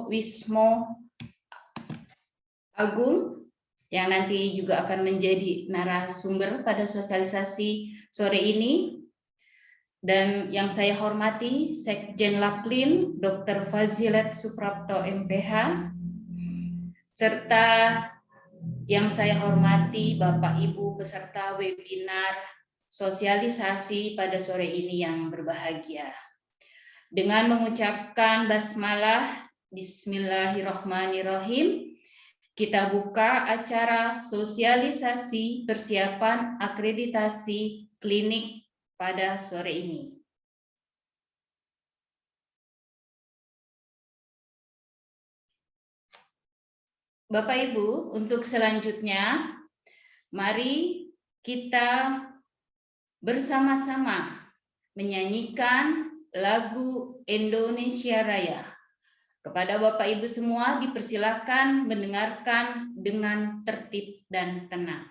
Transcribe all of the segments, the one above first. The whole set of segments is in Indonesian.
Wismo Agung yang nanti juga akan menjadi narasumber pada sosialisasi sore ini. Dan yang saya hormati Sekjen Laklin Dr. Fazilat Suprapto MPH, serta yang saya hormati Bapak Ibu peserta webinar sosialisasi pada sore ini yang berbahagia. Dengan mengucapkan basmalah Bismillahirrahmanirrahim, kita buka acara sosialisasi persiapan akreditasi klinik pada sore ini. Bapak Ibu, untuk selanjutnya, mari kita bersama-sama menyanyikan lagu Indonesia Raya. Kepada Bapak Ibu semua dipersilakan mendengarkan dengan tertib dan tenang.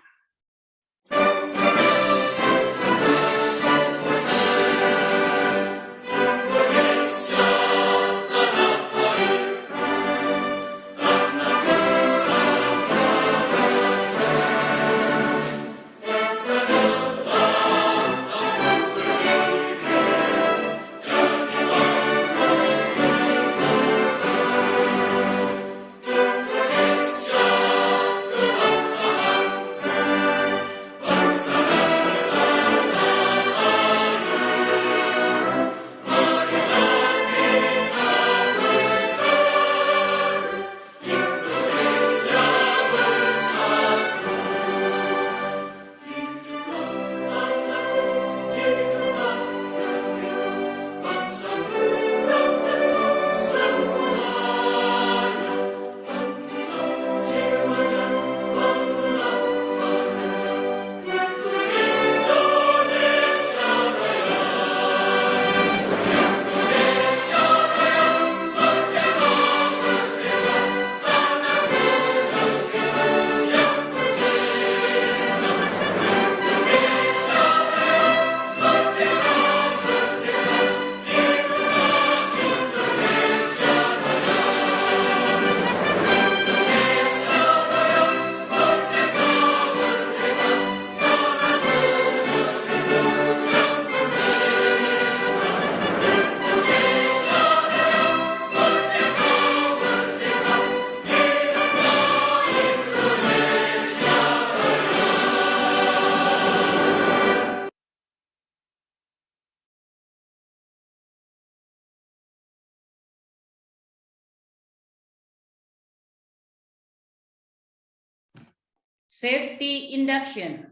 Safety induction.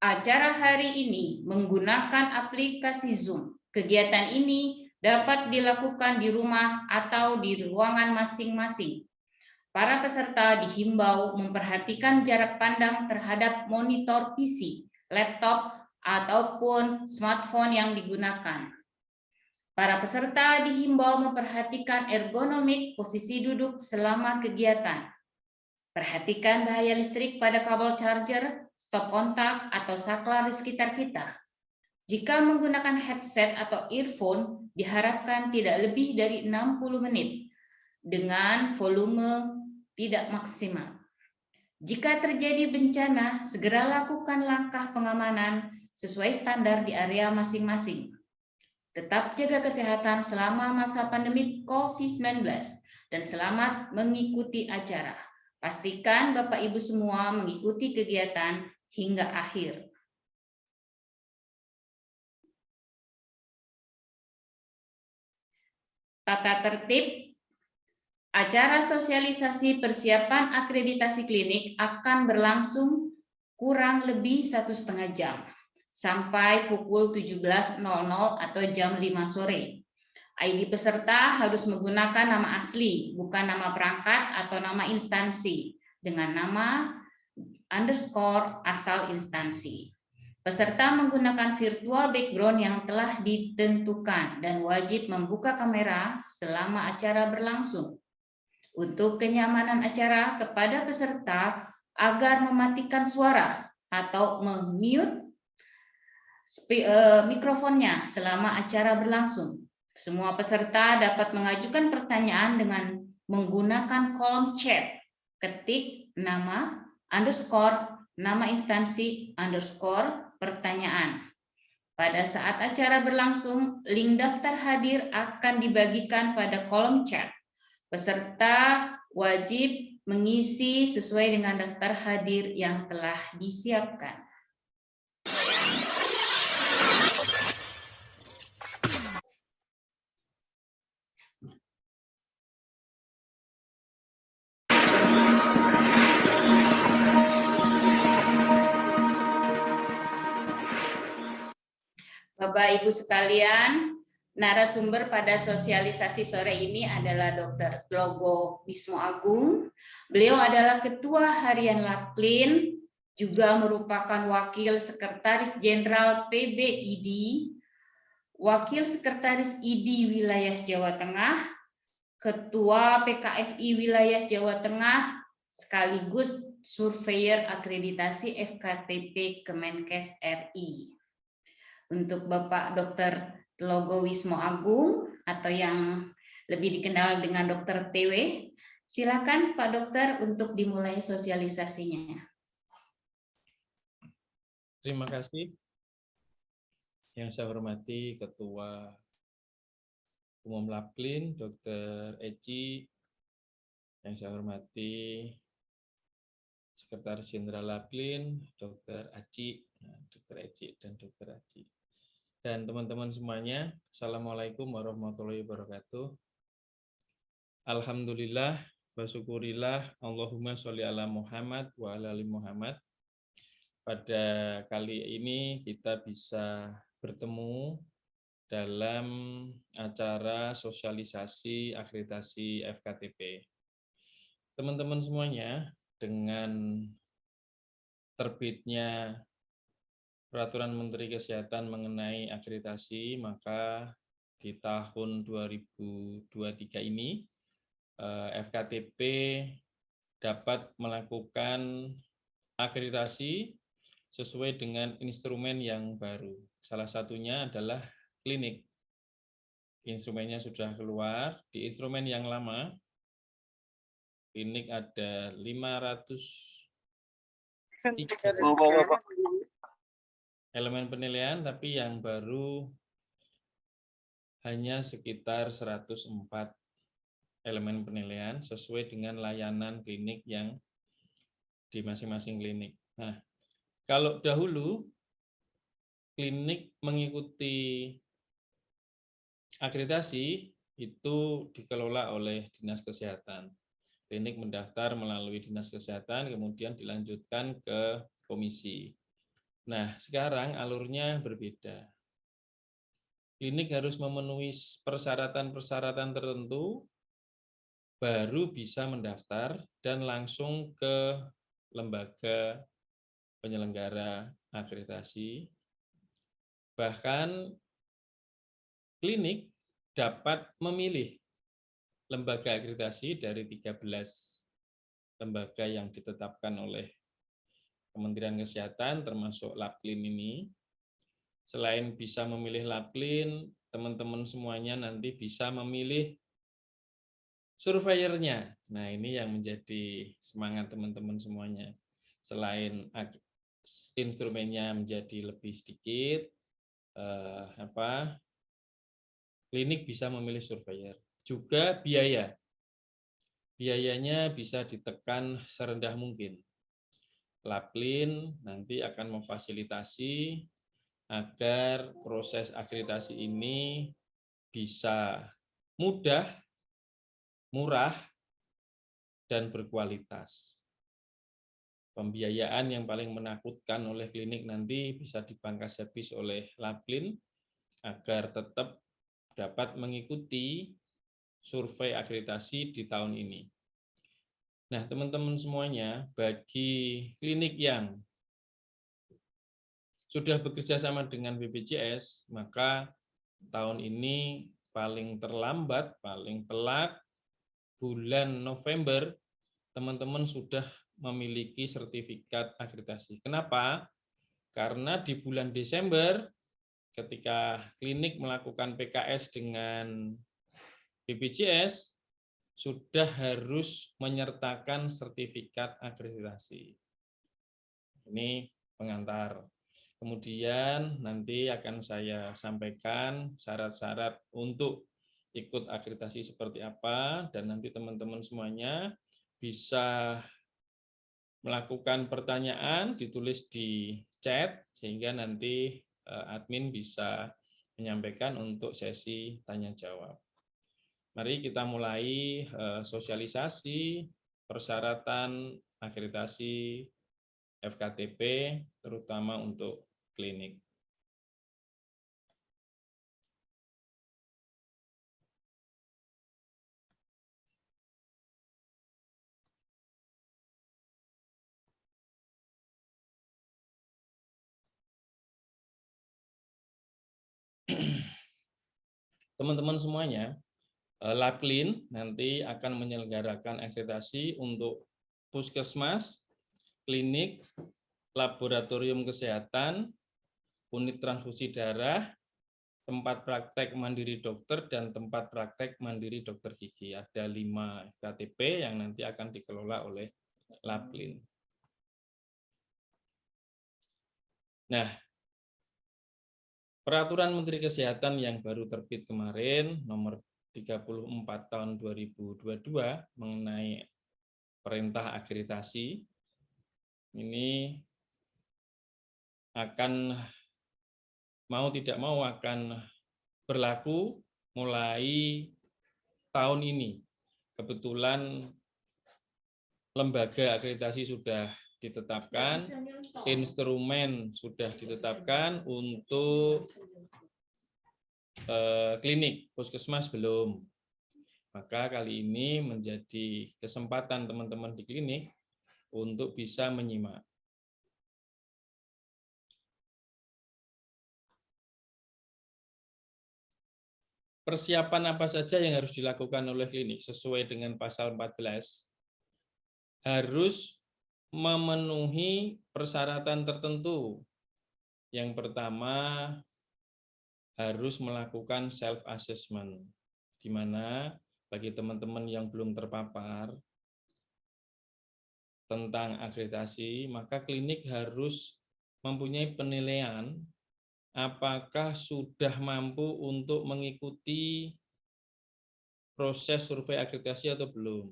Acara hari ini menggunakan aplikasi Zoom. Kegiatan ini dapat dilakukan di rumah atau di ruangan masing-masing. Para peserta dihimbau memperhatikan jarak pandang terhadap monitor PC, laptop, ataupun smartphone yang digunakan. Para peserta dihimbau memperhatikan ergonomik posisi duduk selama kegiatan. Perhatikan bahaya listrik pada kabel charger, stop kontak, atau saklar di sekitar kita. Jika menggunakan headset atau earphone, diharapkan tidak lebih dari 60 menit dengan volume tidak maksimal. Jika terjadi bencana, segera lakukan langkah pengamanan sesuai standar di area masing-masing. Tetap jaga kesehatan selama masa pandemi COVID-19 dan selamat mengikuti acara. Pastikan Bapak Ibu semua mengikuti kegiatan hingga akhir. Tata tertib acara sosialisasi persiapan akreditasi klinik akan berlangsung kurang lebih 1,5 jam sampai pukul 17.00 atau jam 5 sore. ID peserta harus menggunakan nama asli, bukan nama perangkat atau nama instansi, dengan nama _ asal instansi. Peserta menggunakan virtual background yang telah ditentukan dan wajib membuka kamera selama acara berlangsung. Untuk kenyamanan acara kepada peserta agar mematikan suara atau memute mikrofonnya selama acara berlangsung. Semua peserta dapat mengajukan pertanyaan dengan menggunakan kolom chat. Ketik nama, underscore, nama instansi, underscore, pertanyaan. Pada saat acara berlangsung, link daftar hadir akan dibagikan pada kolom chat. Peserta wajib mengisi sesuai dengan daftar hadir yang telah disiapkan. Bapak Ibu sekalian, narasumber pada sosialisasi sore ini adalah Dr. Tlogo Wismo Agung. Beliau adalah Ketua Harian Laplin, juga merupakan Wakil Sekretaris Jenderal PBID, Wakil Sekretaris ID Wilayah Jawa Tengah, Ketua PKFI Wilayah Jawa Tengah, sekaligus Surveyor Akreditasi FKTP Kemenkes RI. Untuk Bapak Dr. Tlogo Wismo Agung atau yang lebih dikenal dengan Dr. TW, silakan Pak Dokter untuk dimulai sosialisasinya. Terima kasih. Yang saya hormati Ketua Umum Laplin, Dr. Eci. Yang saya hormati Sekretaris Jenderal Laplin, Dr. Aci, Dr. Eci dan Dr. Aci. Dan teman-teman semuanya, Assalamualaikum warahmatullahi wabarakatuh. Alhamdulillah, wa syukurillah, Allahumma sholli ala Muhammad wa ala ali Muhammad. Pada kali ini kita bisa bertemu dalam acara sosialisasi akreditasi FKTP. Teman-teman semuanya, dengan terbitnya Peraturan Menteri Kesehatan mengenai akreditasi, maka di tahun 2023 ini FKTP dapat melakukan akreditasi sesuai dengan instrumen yang baru. Salah satunya adalah klinik. Instrumennya sudah keluar. Di instrumen yang lama, klinik ada 503 elemen penilaian, tapi yang baru hanya sekitar 104 elemen penilaian sesuai dengan layanan klinik yang di masing-masing klinik. Nah, kalau dahulu klinik mengikuti akreditasi itu dikelola oleh Dinas Kesehatan. Klinik mendaftar melalui Dinas Kesehatan, kemudian dilanjutkan ke komisi. Nah, sekarang alurnya berbeda. Klinik harus memenuhi persyaratan-persyaratan tertentu, baru bisa mendaftar dan langsung ke lembaga penyelenggara akreditasi. Bahkan klinik dapat memilih lembaga akreditasi dari 13 lembaga yang ditetapkan oleh Kementerian Kesehatan, termasuk Laplin ini. Selain bisa memilih Laplin, teman-teman semuanya nanti bisa memilih surveyornya. Nah, ini yang menjadi semangat teman-teman semuanya. Selain instrumennya menjadi lebih sedikit, klinik bisa memilih surveyor. Juga biaya. Biayanya bisa ditekan serendah mungkin. Laplin nanti akan memfasilitasi agar proses akreditasi ini bisa mudah, murah, dan berkualitas. Pembiayaan yang paling menakutkan oleh klinik nanti bisa dipangkas habis oleh Laplin agar tetap dapat mengikuti survei akreditasi di tahun ini. Nah, teman-teman semuanya, bagi klinik yang sudah bekerja sama dengan BPJS, maka tahun ini paling terlambat, paling telat, bulan November, teman-teman sudah memiliki sertifikat akreditasi. Kenapa? Karena di bulan Desember, ketika klinik melakukan PKS dengan BPJS, sudah harus menyertakan sertifikat akreditasi. Ini pengantar. Kemudian nanti akan saya sampaikan syarat-syarat untuk ikut akreditasi seperti apa, dan nanti teman-teman semuanya bisa melakukan pertanyaan, ditulis di chat, sehingga nanti admin bisa menyampaikan untuk sesi tanya-jawab. Mari kita mulai sosialisasi persyaratan akreditasi FKTP, terutama untuk klinik. Teman-teman semuanya, Laplin nanti akan menyelenggarakan akreditasi untuk puskesmas, klinik, laboratorium kesehatan, unit transfusi darah, tempat praktek mandiri dokter, dan tempat praktek mandiri dokter gigi. Ada 5 KTP yang nanti akan dikelola oleh Laplin. Nah, Peraturan Menteri Kesehatan yang baru terbit kemarin, nomor 34 tahun 2022 mengenai perintah akreditasi, ini akan mau tidak mau akan berlaku mulai tahun ini. Kebetulan lembaga akreditasi sudah ditetapkan, instrumen sudah ditetapkan, untuk klinik, puskesmas belum. Maka kali ini menjadi kesempatan teman-teman di klinik untuk bisa menyimak. Persiapan apa saja yang harus dilakukan oleh klinik sesuai dengan pasal 14? Harus memenuhi persyaratan tertentu. Yang pertama, harus melakukan self-assessment, di mana bagi teman-teman yang belum terpapar tentang akreditasi, maka klinik harus mempunyai penilaian apakah sudah mampu untuk mengikuti proses survei akreditasi atau belum.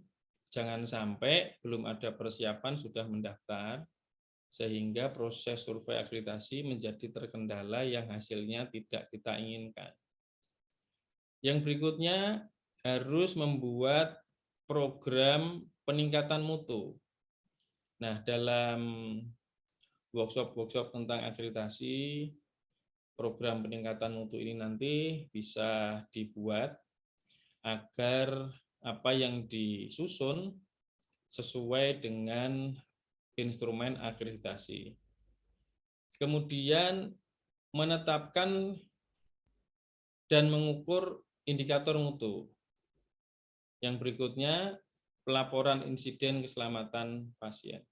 Jangan sampai belum ada persiapan sudah mendaftar, sehingga proses survei akreditasi menjadi terkendala yang hasilnya tidak kita inginkan. Yang berikutnya, harus membuat program peningkatan mutu. Nah, dalam workshop-workshop tentang akreditasi, program peningkatan mutu ini nanti bisa dibuat agar apa yang disusun sesuai dengan instrumen akreditasi. Kemudian menetapkan dan mengukur indikator mutu. Yang berikutnya, pelaporan insiden keselamatan pasien.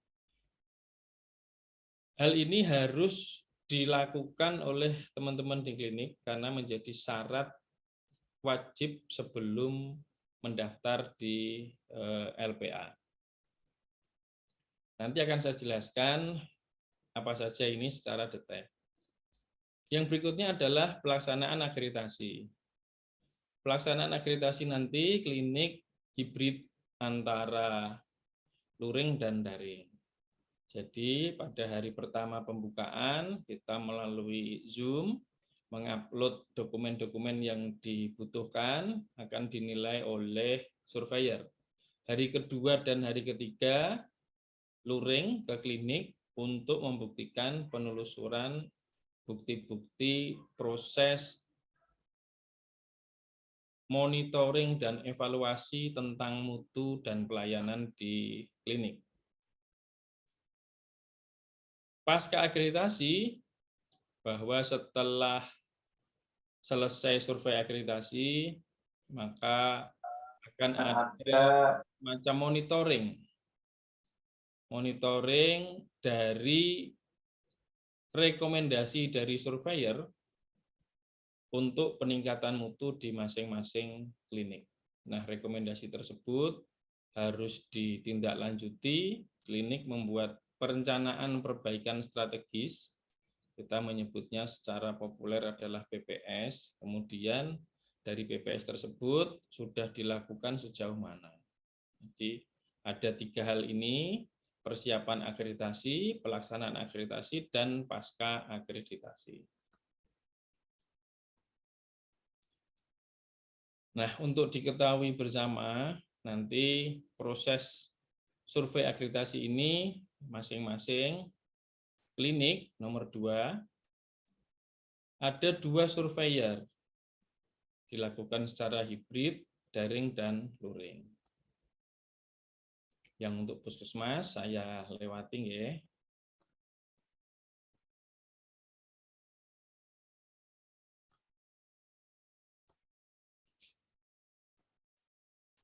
Hal ini harus dilakukan oleh teman-teman di klinik karena menjadi syarat wajib sebelum mendaftar di LPA. Nanti akan saya jelaskan apa saja ini secara detail. Yang berikutnya adalah pelaksanaan akreditasi. Pelaksanaan akreditasi nanti klinik hibrid antara luring dan daring. Jadi pada hari pertama pembukaan kita melalui Zoom mengupload dokumen-dokumen yang dibutuhkan akan dinilai oleh surveyor. Hari kedua dan hari ketiga luring ke klinik untuk membuktikan penelusuran bukti-bukti proses monitoring dan evaluasi tentang mutu dan pelayanan di klinik. Pasca akreditasi, bahwa setelah selesai survei akreditasi, maka akan ada macam monitoring. Monitoring dari rekomendasi dari surveyor untuk peningkatan mutu di masing-masing klinik. Nah, rekomendasi tersebut harus ditindaklanjuti. Klinik membuat perencanaan perbaikan strategis, kita menyebutnya secara populer adalah PPS, kemudian dari PPS tersebut sudah dilakukan sejauh mana. Jadi ada 3 hal ini, persiapan akreditasi, pelaksanaan akreditasi, dan pasca akreditasi. Nah, untuk diketahui bersama, nanti proses survei akreditasi ini masing-masing klinik nomor 2, ada 2 surveyor, dilakukan secara hibrid, daring, dan luring. Yang untuk puskesmas saya lewatin ya.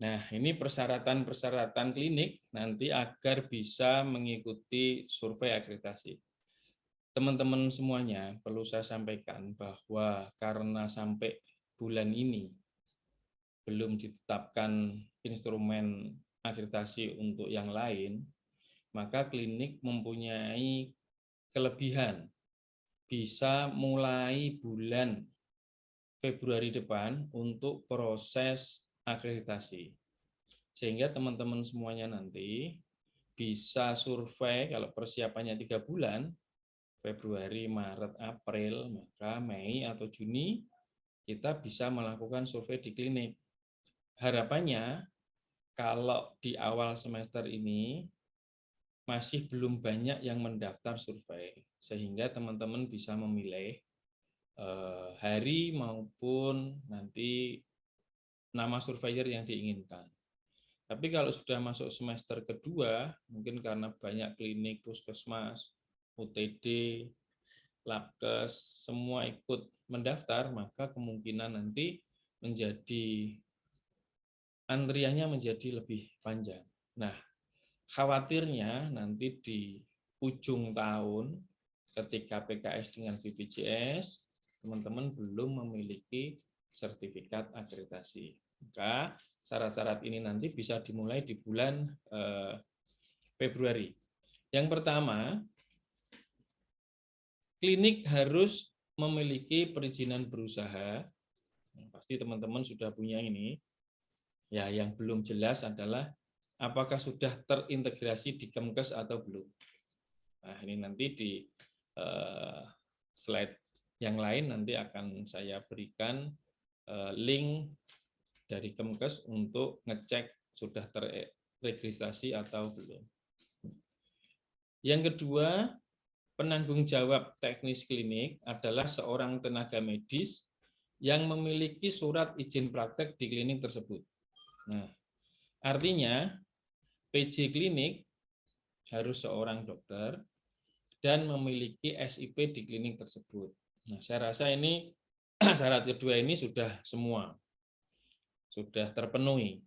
Nah, ini persyaratan-persyaratan klinik nanti agar bisa mengikuti survei akreditasi. Teman-teman semuanya, perlu saya sampaikan bahwa karena sampai bulan ini belum ditetapkan instrumen akreditasi untuk yang lain, maka klinik mempunyai kelebihan bisa mulai bulan Februari depan untuk proses akreditasi. Sehingga teman-teman semuanya nanti bisa survei, kalau persiapannya 3 bulan, Februari, Maret, April, maka Mei atau Juni, kita bisa melakukan survei di klinik. Harapannya, kalau di awal semester ini, masih belum banyak yang mendaftar survei, sehingga teman-teman bisa memilih hari maupun nanti nama surveyor yang diinginkan. Tapi kalau sudah masuk semester kedua, mungkin karena banyak klinik, puskesmas, UTD, Labkes, semua ikut mendaftar, maka kemungkinan nanti menjadi antriannya menjadi lebih panjang. Nah, khawatirnya nanti di ujung tahun ketika PKS dengan BPJS, teman-teman belum memiliki sertifikat akreditasi. Maka syarat-syarat ini nanti bisa dimulai di bulan Februari. Yang pertama, klinik harus memiliki perizinan berusaha. Pasti teman-teman sudah punya ini. Ya, yang belum jelas adalah apakah sudah terintegrasi di Kemkes atau belum. Nah, ini nanti di slide yang lain nanti akan saya berikan link dari Kemkes untuk ngecek sudah terregistrasi atau belum. Yang kedua, penanggung jawab teknis klinik adalah seorang tenaga medis yang memiliki surat izin praktek di klinik tersebut. Nah, artinya PJ klinik harus seorang dokter dan memiliki SIP di klinik tersebut. Nah, saya rasa ini syarat kedua ini sudah semua, sudah terpenuhi.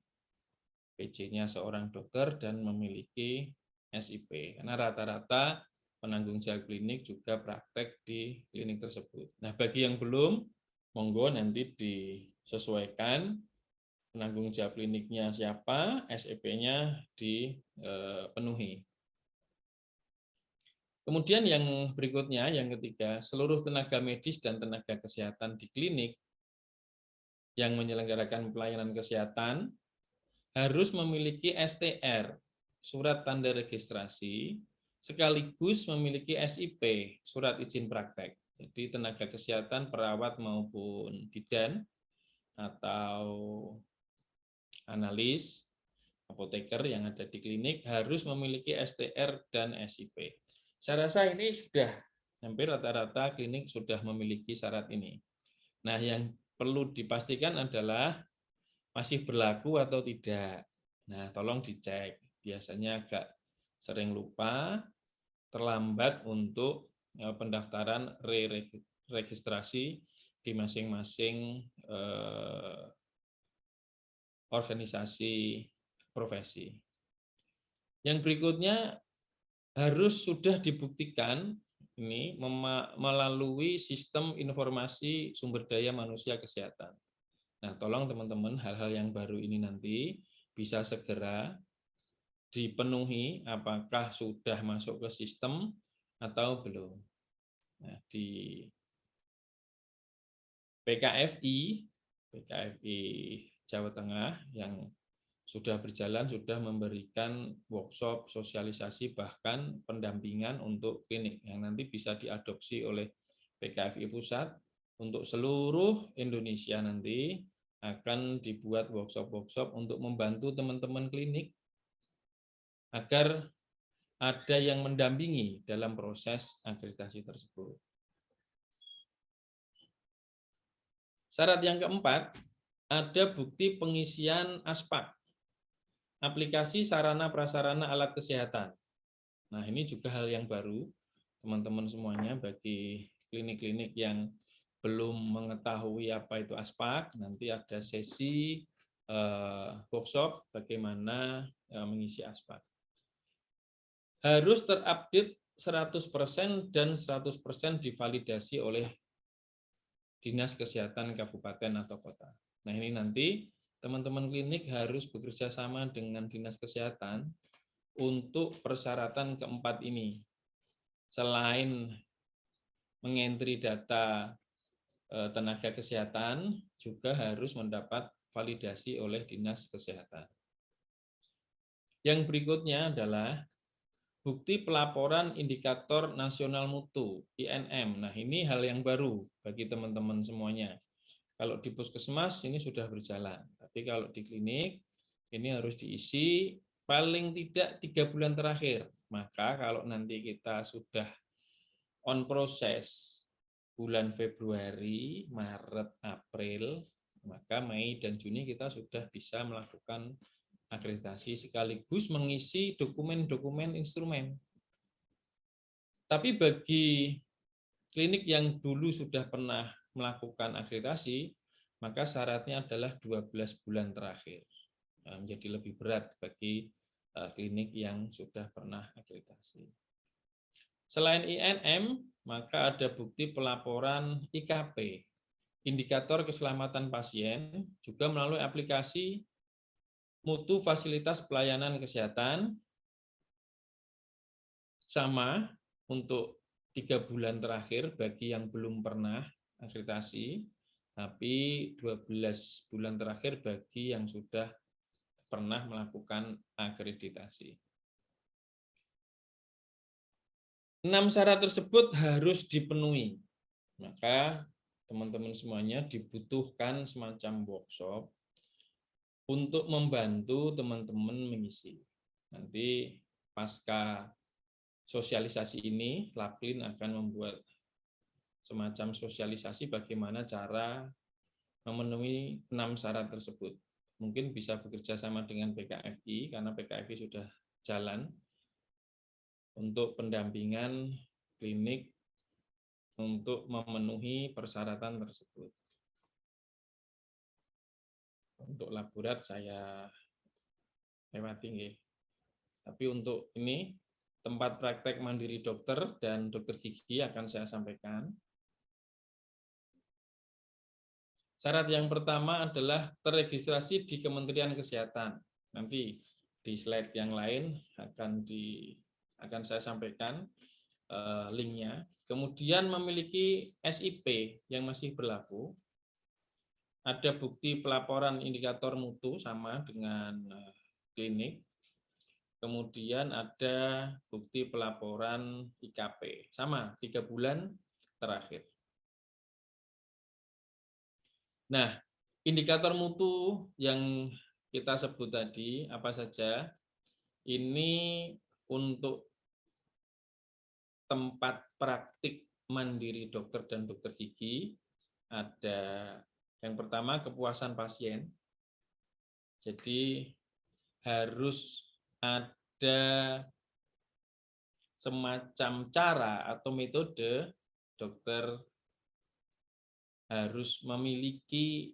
PJ-nya seorang dokter dan memiliki SIP. Karena rata-rata penanggung jawab klinik juga praktek di klinik tersebut. Nah, bagi yang belum, monggo nanti disesuaikan penanggung jawab kliniknya siapa, SIP-nya dipenuhi. Kemudian yang berikutnya, yang ketiga, seluruh tenaga medis dan tenaga kesehatan di klinik yang menyelenggarakan pelayanan kesehatan harus memiliki STR, surat tanda registrasi, sekaligus memiliki SIP, surat izin praktek. Jadi tenaga kesehatan, perawat maupun bidan atau analis, apoteker yang ada di klinik harus memiliki STR dan SIP. Saya rasa ini sudah hampir rata-rata klinik sudah memiliki syarat ini. Nah, yang perlu dipastikan adalah masih berlaku atau tidak. Nah, tolong dicek. Biasanya agak sering lupa, terlambat untuk pendaftaran re-registrasi di masing-masing organisasi profesi. Yang berikutnya harus sudah dibuktikan ini melalui sistem informasi sumber daya manusia kesehatan. Nah, tolong teman-teman hal-hal yang baru ini nanti bisa segera dipenuhi apakah sudah masuk ke sistem atau belum. Nah, di PKFI Jawa Tengah yang sudah berjalan, sudah memberikan workshop, sosialisasi, bahkan pendampingan untuk klinik yang nanti bisa diadopsi oleh PKFI Pusat untuk seluruh Indonesia. Nanti akan dibuat workshop-workshop untuk membantu teman-teman klinik agar ada yang mendampingi dalam proses akreditasi tersebut. Syarat yang keempat, ada bukti pengisian ASPAK, aplikasi sarana prasarana alat kesehatan. Nah, ini juga hal yang baru, teman-teman semuanya, bagi klinik-klinik yang belum mengetahui apa itu ASPAK, nanti ada sesi workshop bagaimana mengisi ASPAK. Harus terupdate 100% dan 100% divalidasi oleh Dinas Kesehatan Kabupaten atau Kota. Nah, ini nanti teman-teman klinik harus bekerja sama dengan Dinas Kesehatan untuk persyaratan keempat ini. Selain mengentri data tenaga kesehatan, juga harus mendapat validasi oleh Dinas Kesehatan. Yang berikutnya adalah bukti pelaporan indikator nasional mutu, INM. Nah, ini hal yang baru bagi teman-teman semuanya. Kalau di puskesmas ini sudah berjalan, tapi kalau di klinik ini harus diisi paling tidak 3 bulan terakhir. Maka kalau nanti kita sudah on proses bulan Februari, Maret, April, maka Mei dan Juni kita sudah bisa melakukan akreditasi sekaligus mengisi dokumen-dokumen instrumen. Tapi bagi klinik yang dulu sudah pernah melakukan akreditasi, maka syaratnya adalah 12 bulan terakhir. Menjadi lebih berat bagi klinik yang sudah pernah akreditasi. Selain INM, maka ada bukti pelaporan IKP, indikator keselamatan pasien, juga melalui aplikasi mutu fasilitas pelayanan kesehatan, sama untuk 3 bulan terakhir bagi yang belum pernah akreditasi, tapi 12 bulan terakhir bagi yang sudah pernah melakukan akreditasi. 6 syarat tersebut harus dipenuhi. Maka teman-teman semuanya dibutuhkan semacam workshop untuk membantu teman-teman mengisi. Nanti pasca sosialisasi ini, Laplin akan membuat semacam sosialisasi bagaimana cara memenuhi 6 syarat tersebut. Mungkin bisa bekerja sama dengan PKFI, karena PKFI sudah jalan untuk pendampingan klinik untuk memenuhi persyaratan tersebut. Untuk laborat saya lewati nggih. Tapi untuk ini tempat praktek mandiri dokter dan dokter gigi akan saya sampaikan. Syarat yang pertama adalah terregistrasi di Kementerian Kesehatan. Nanti di slide yang lain akan saya sampaikan linknya. Kemudian memiliki SIP yang masih berlaku. Ada bukti pelaporan indikator mutu sama dengan klinik. Kemudian ada bukti pelaporan IKP, sama 3 bulan terakhir. Nah, indikator mutu yang kita sebut tadi apa saja? Ini untuk tempat praktik mandiri dokter dan dokter gigi. Ada yang pertama kepuasan pasien. Jadi harus ada semacam cara atau metode dokter harus memiliki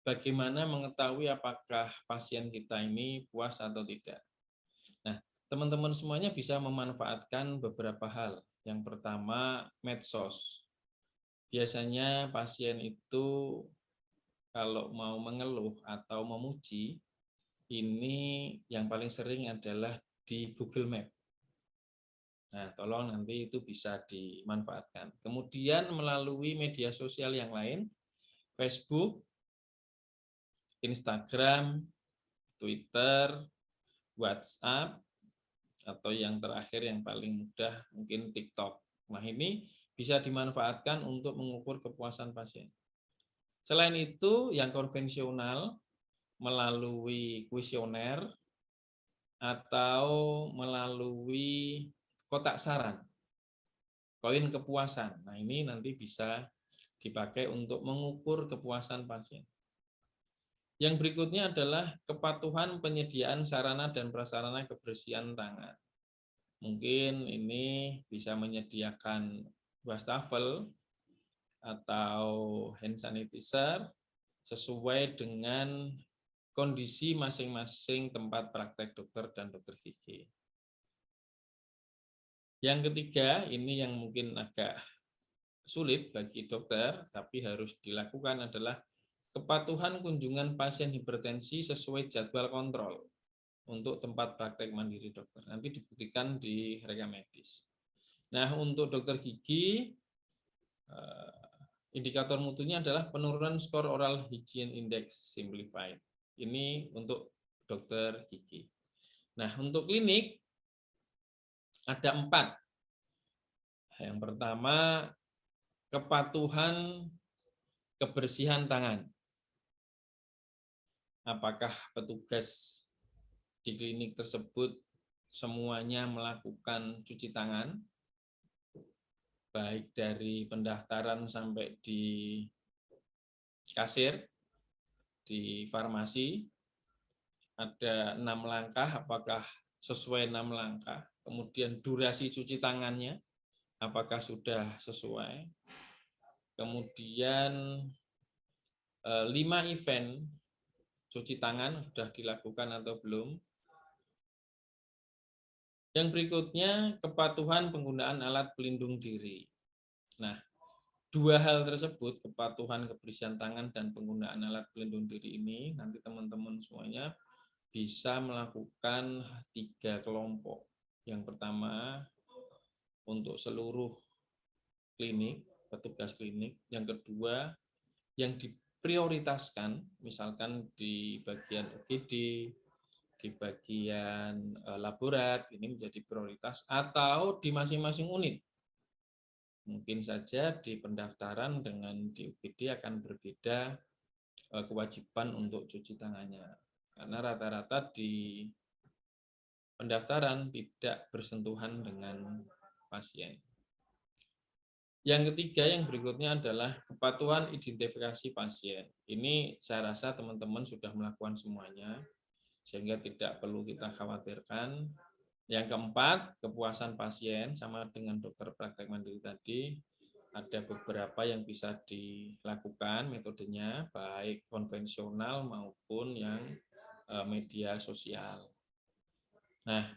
bagaimana mengetahui apakah pasien kita ini puas atau tidak. Nah, teman-teman semuanya bisa memanfaatkan beberapa hal. Yang pertama, medsos. Biasanya pasien itu kalau mau mengeluh atau memuji, ini yang paling sering adalah di Google Map. Nah, tolong nanti itu bisa dimanfaatkan. Kemudian melalui media sosial yang lain, Facebook, Instagram, Twitter, WhatsApp, atau yang terakhir yang paling mudah mungkin TikTok. Nah, ini bisa dimanfaatkan untuk mengukur kepuasan pasien. Selain itu, yang konvensional melalui kuesioner atau melalui kotak saran, koin kepuasan. Nah, ini nanti bisa dipakai untuk mengukur kepuasan pasien. Yang berikutnya adalah kepatuhan penyediaan sarana dan prasarana kebersihan tangan. Mungkin ini bisa menyediakan wastafel atau hand sanitizer sesuai dengan kondisi masing-masing tempat praktek dokter dan dokter gigi. Yang ketiga, ini yang mungkin agak sulit bagi dokter, tapi harus dilakukan adalah kepatuhan kunjungan pasien hipertensi sesuai jadwal kontrol untuk tempat praktek mandiri dokter. Nanti dibuktikan di rekam medis. Nah, untuk dokter gigi, indikator mutunya adalah penurunan skor oral hygiene index simplified. Ini untuk dokter gigi. Nah, untuk klinik ada 4. Yang pertama, kepatuhan kebersihan tangan. Apakah petugas di klinik tersebut semuanya melakukan cuci tangan, baik dari pendaftaran sampai di kasir, di farmasi. Ada 6 langkah, apakah sesuai 6 langkah. Kemudian durasi cuci tangannya, apakah sudah sesuai. Kemudian 5 event cuci tangan sudah dilakukan atau belum. Yang berikutnya, kepatuhan penggunaan alat pelindung diri. Nah, 2 hal tersebut, kepatuhan kebersihan tangan dan penggunaan alat pelindung diri ini, nanti teman-teman semuanya bisa melakukan 3 kelompok. Yang pertama, untuk seluruh klinik, petugas klinik. Yang kedua, yang diprioritaskan, misalkan di bagian UGD, di bagian laborat, ini menjadi prioritas, atau di masing-masing unit. Mungkin saja di pendaftaran dengan di UGD akan berbeda kewajiban untuk cuci tangannya. Karena rata-rata di pendaftaran tidak bersentuhan dengan pasien. Yang ketiga, yang berikutnya adalah kepatuhan identifikasi pasien. Ini saya rasa teman-teman sudah melakukan semuanya, sehingga tidak perlu kita khawatirkan. Yang keempat, kepuasan pasien sama dengan dokter praktek mandiri tadi. Ada beberapa yang bisa dilakukan metodenya, baik konvensional maupun yang media sosial. Nah,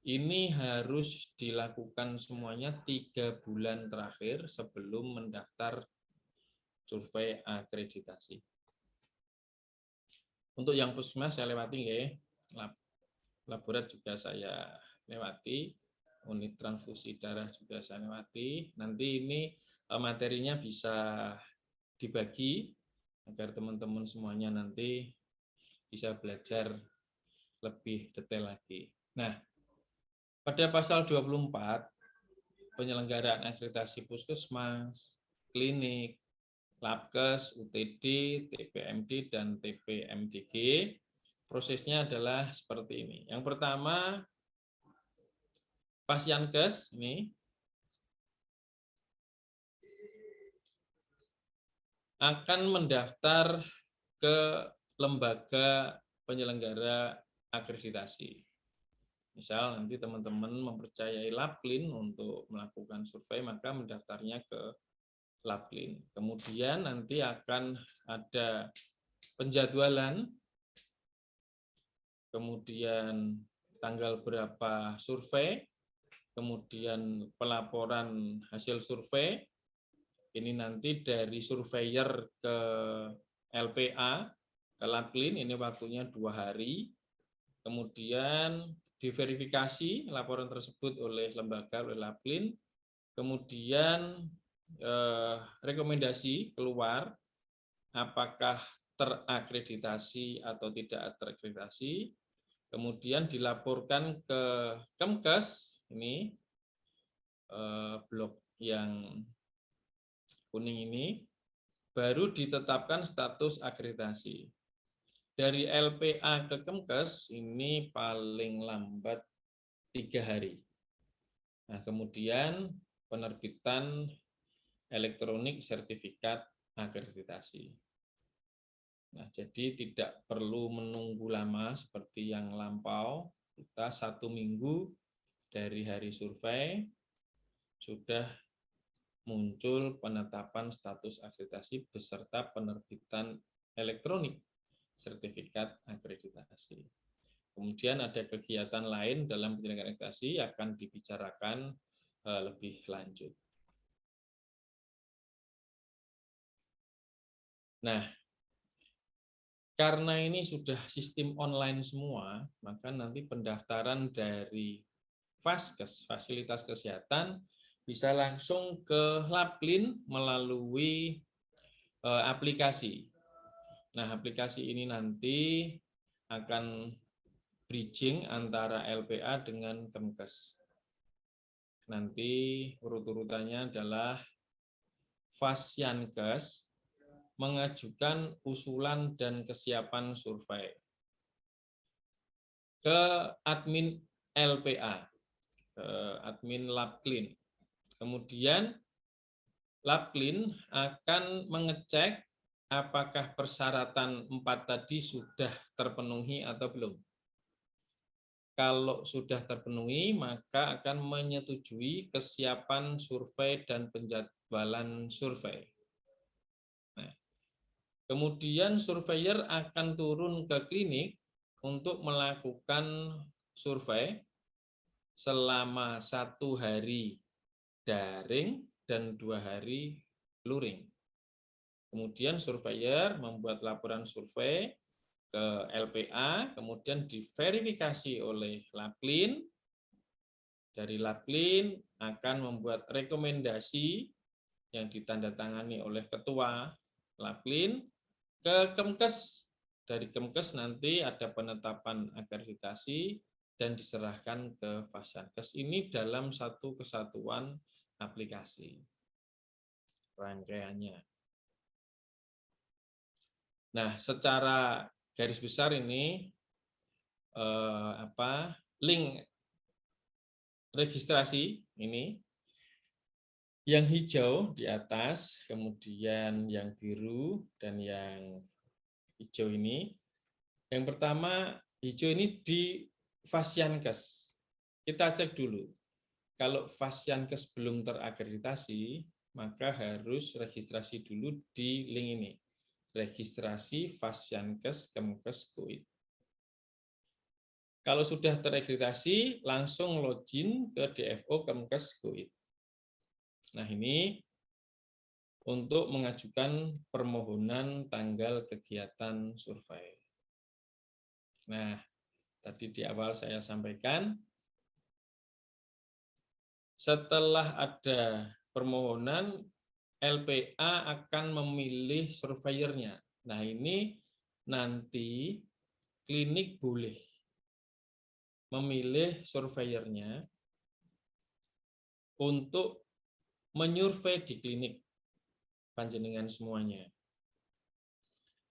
ini harus dilakukan semuanya 3 bulan terakhir sebelum mendaftar survei akreditasi. Untuk yang puskesmas saya lewati ya, laborat juga saya lewati, unit transfusi darah juga saya lewati. Nanti ini materinya bisa dibagi agar teman-teman semuanya nanti bisa belajar lebih detail lagi. Nah, pada pasal 24, penyelenggaraan akreditasi puskesmas, klinik, labkes, UTD, TPMD, dan TPMDG, prosesnya adalah seperti ini. Yang pertama, Pasienkes ini akan mendaftar ke lembaga penyelenggara akreditasi. Misal nanti teman-teman mempercayai Labklin untuk melakukan survei, maka mendaftarnya ke Labklin. Kemudian nanti akan ada penjadwalan, kemudian tanggal berapa survei, kemudian pelaporan hasil survei, ini nanti dari surveyor ke LPA, ke Laplin, ini waktunya 2 hari. Kemudian diverifikasi laporan tersebut oleh lembaga, oleh Laplin. Kemudian rekomendasi keluar, apakah terakreditasi atau tidak terakreditasi. Kemudian dilaporkan ke Kemkes, ini blok yang kuning ini, baru ditetapkan status akreditasi. Dari LPA ke Kemkes ini paling lambat 3 hari. Nah, kemudian penerbitan elektronik sertifikat akreditasi. Nah, jadi tidak perlu menunggu lama seperti yang lampau. Kita 1 minggu dari hari survei sudah muncul penetapan status akreditasi beserta penerbitan elektronik sertifikat akreditasi. Kemudian ada kegiatan lain dalam penyelenggaraan akreditasi akan dibicarakan lebih lanjut. Nah, karena ini sudah sistem online semua, maka nanti pendaftaran dari Vaskes, fasilitas kesehatan, bisa langsung ke Laplin melalui aplikasi. Nah, aplikasi ini nanti akan bridging antara LPA dengan Kemkes. Nanti urut-urutannya adalah Fasyankes mengajukan usulan dan kesiapan survei ke admin LPA, ke admin Laplin. Kemudian Laplin akan mengecek apakah persyaratan 4 tadi sudah terpenuhi atau belum. Kalau sudah terpenuhi, maka akan menyetujui kesiapan survei dan penjadwalan survei. Nah, kemudian surveyor akan turun ke klinik untuk melakukan survei selama 1 hari daring dan 2 hari luring. Kemudian surveyor membuat laporan survei ke LPA, kemudian diverifikasi oleh Laplin. Dari Laplin akan membuat rekomendasi yang ditandatangani oleh ketua Laplin ke Kemkes. Dari Kemkes nanti ada penetapan akreditasi dan diserahkan ke Fasyankes. Ini dalam satu kesatuan aplikasi rangkaiannya. Nah, secara garis besar ini link registrasi ini yang hijau di atas, kemudian yang biru dan yang hijau ini. Yang pertama hijau ini di Fasyankes. Kita cek dulu. Kalau Fasyankes belum terakreditasi, maka harus registrasi dulu di link ini. Registrasi Fasyankes Kemkes Kuit. Kalau sudah terakreditasi, langsung login ke DFO Kemkes Kuit. Nah, ini untuk mengajukan permohonan tanggal kegiatan survei. Nah, tadi di awal saya sampaikan, setelah ada permohonan, LPA akan memilih surveyornya. Nah, ini nanti klinik boleh memilih surveyornya untuk menyurvei di klinik panjenengan semuanya.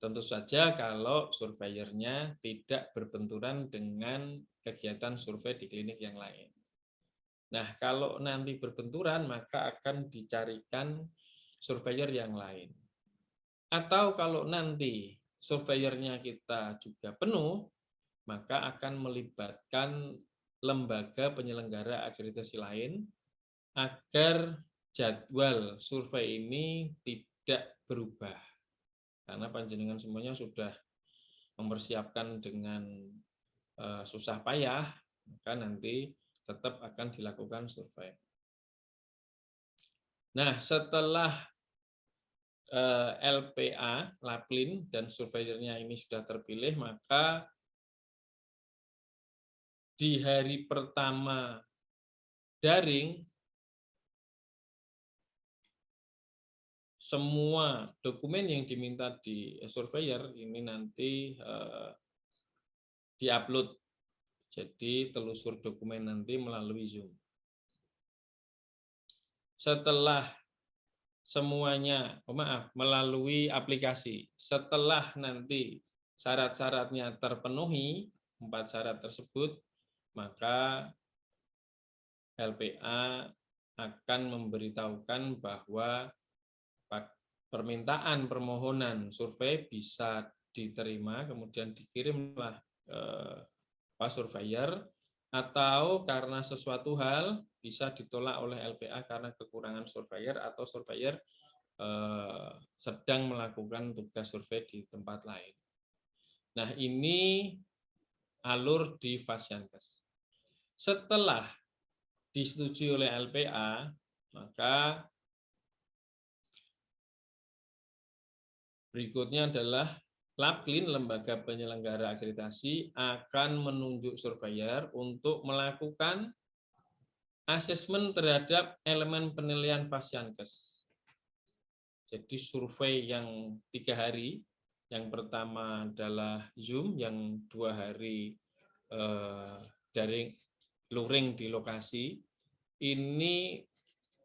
Tentu saja kalau surveyornya tidak berbenturan dengan kegiatan survei di klinik yang lain. Nah, kalau nanti berbenturan, maka akan dicarikan surveyor yang lain. Atau kalau nanti surveyornya kita juga penuh, maka akan melibatkan lembaga penyelenggara akreditasi lain agar jadwal survei ini tidak berubah. Karena panjenengan semuanya sudah mempersiapkan dengan susah payah, maka nanti tetap akan dilakukan survei. Nah, setelah LPA, Laplin, dan surveyornya ini sudah terpilih, maka di hari pertama daring, semua dokumen yang diminta di surveyor ini nanti diupload. Jadi telusur dokumen nanti melalui Zoom. Setelah semuanya, melalui aplikasi. Setelah nanti syarat-syaratnya terpenuhi, 4 syarat tersebut, maka LPA akan memberitahukan bahwa permintaan permohonan survei bisa diterima, kemudian dikirimlah Pak Surveyor, atau karena sesuatu hal bisa ditolak oleh LPA karena kekurangan surveyor atau surveyor sedang melakukan tugas survei di tempat lain. Nah, ini alur di Fasiankes. Setelah disetujui oleh LPA, maka berikutnya adalah Laplin, lembaga penyelenggara akreditasi, akan menunjuk surveyor untuk melakukan asesmen terhadap elemen penilaian Fasiankes. Jadi survei yang 3 hari, yang pertama adalah Zoom, yang 2 hari daring luring di lokasi, ini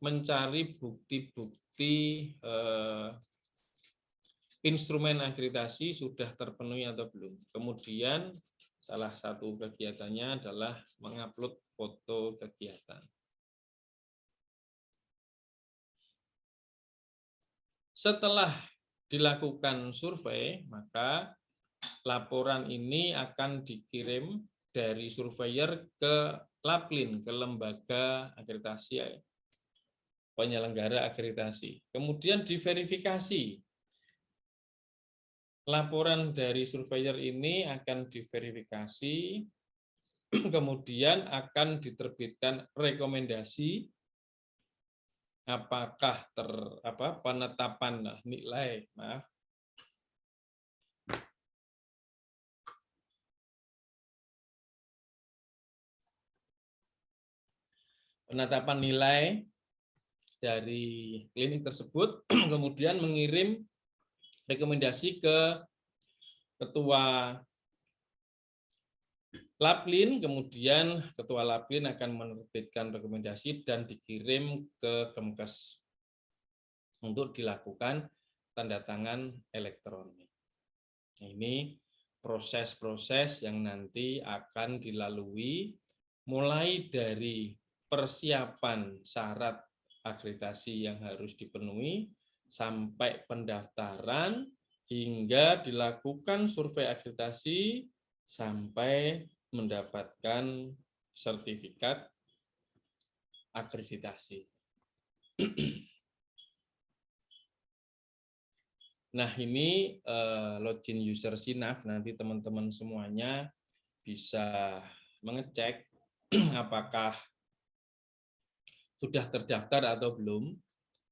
mencari bukti-bukti instrumen akreditasi sudah terpenuhi atau belum. Kemudian salah satu kegiatannya adalah mengupload foto kegiatan. Setelah dilakukan survei, maka laporan ini akan dikirim dari surveyor ke Laplin, ke lembaga akreditasi penyelenggara akreditasi. Kemudian diverifikasi. Laporan dari surveyor ini akan diverifikasi, kemudian akan diterbitkan rekomendasi apakah penetapan nilai, penetapan nilai dari klinik tersebut, kemudian mengirim rekomendasi ke Ketua Laplin, kemudian Ketua Laplin akan menerbitkan rekomendasi dan dikirim ke Kemkes untuk dilakukan tanda tangan elektronik. Ini proses-proses yang nanti akan dilalui mulai dari persiapan syarat akreditasi yang harus dipenuhi sampai pendaftaran hingga dilakukan survei akreditasi sampai mendapatkan sertifikat akreditasi. Nah, ini login user SINAF, nanti teman-teman semuanya bisa mengecek apakah sudah terdaftar atau belum.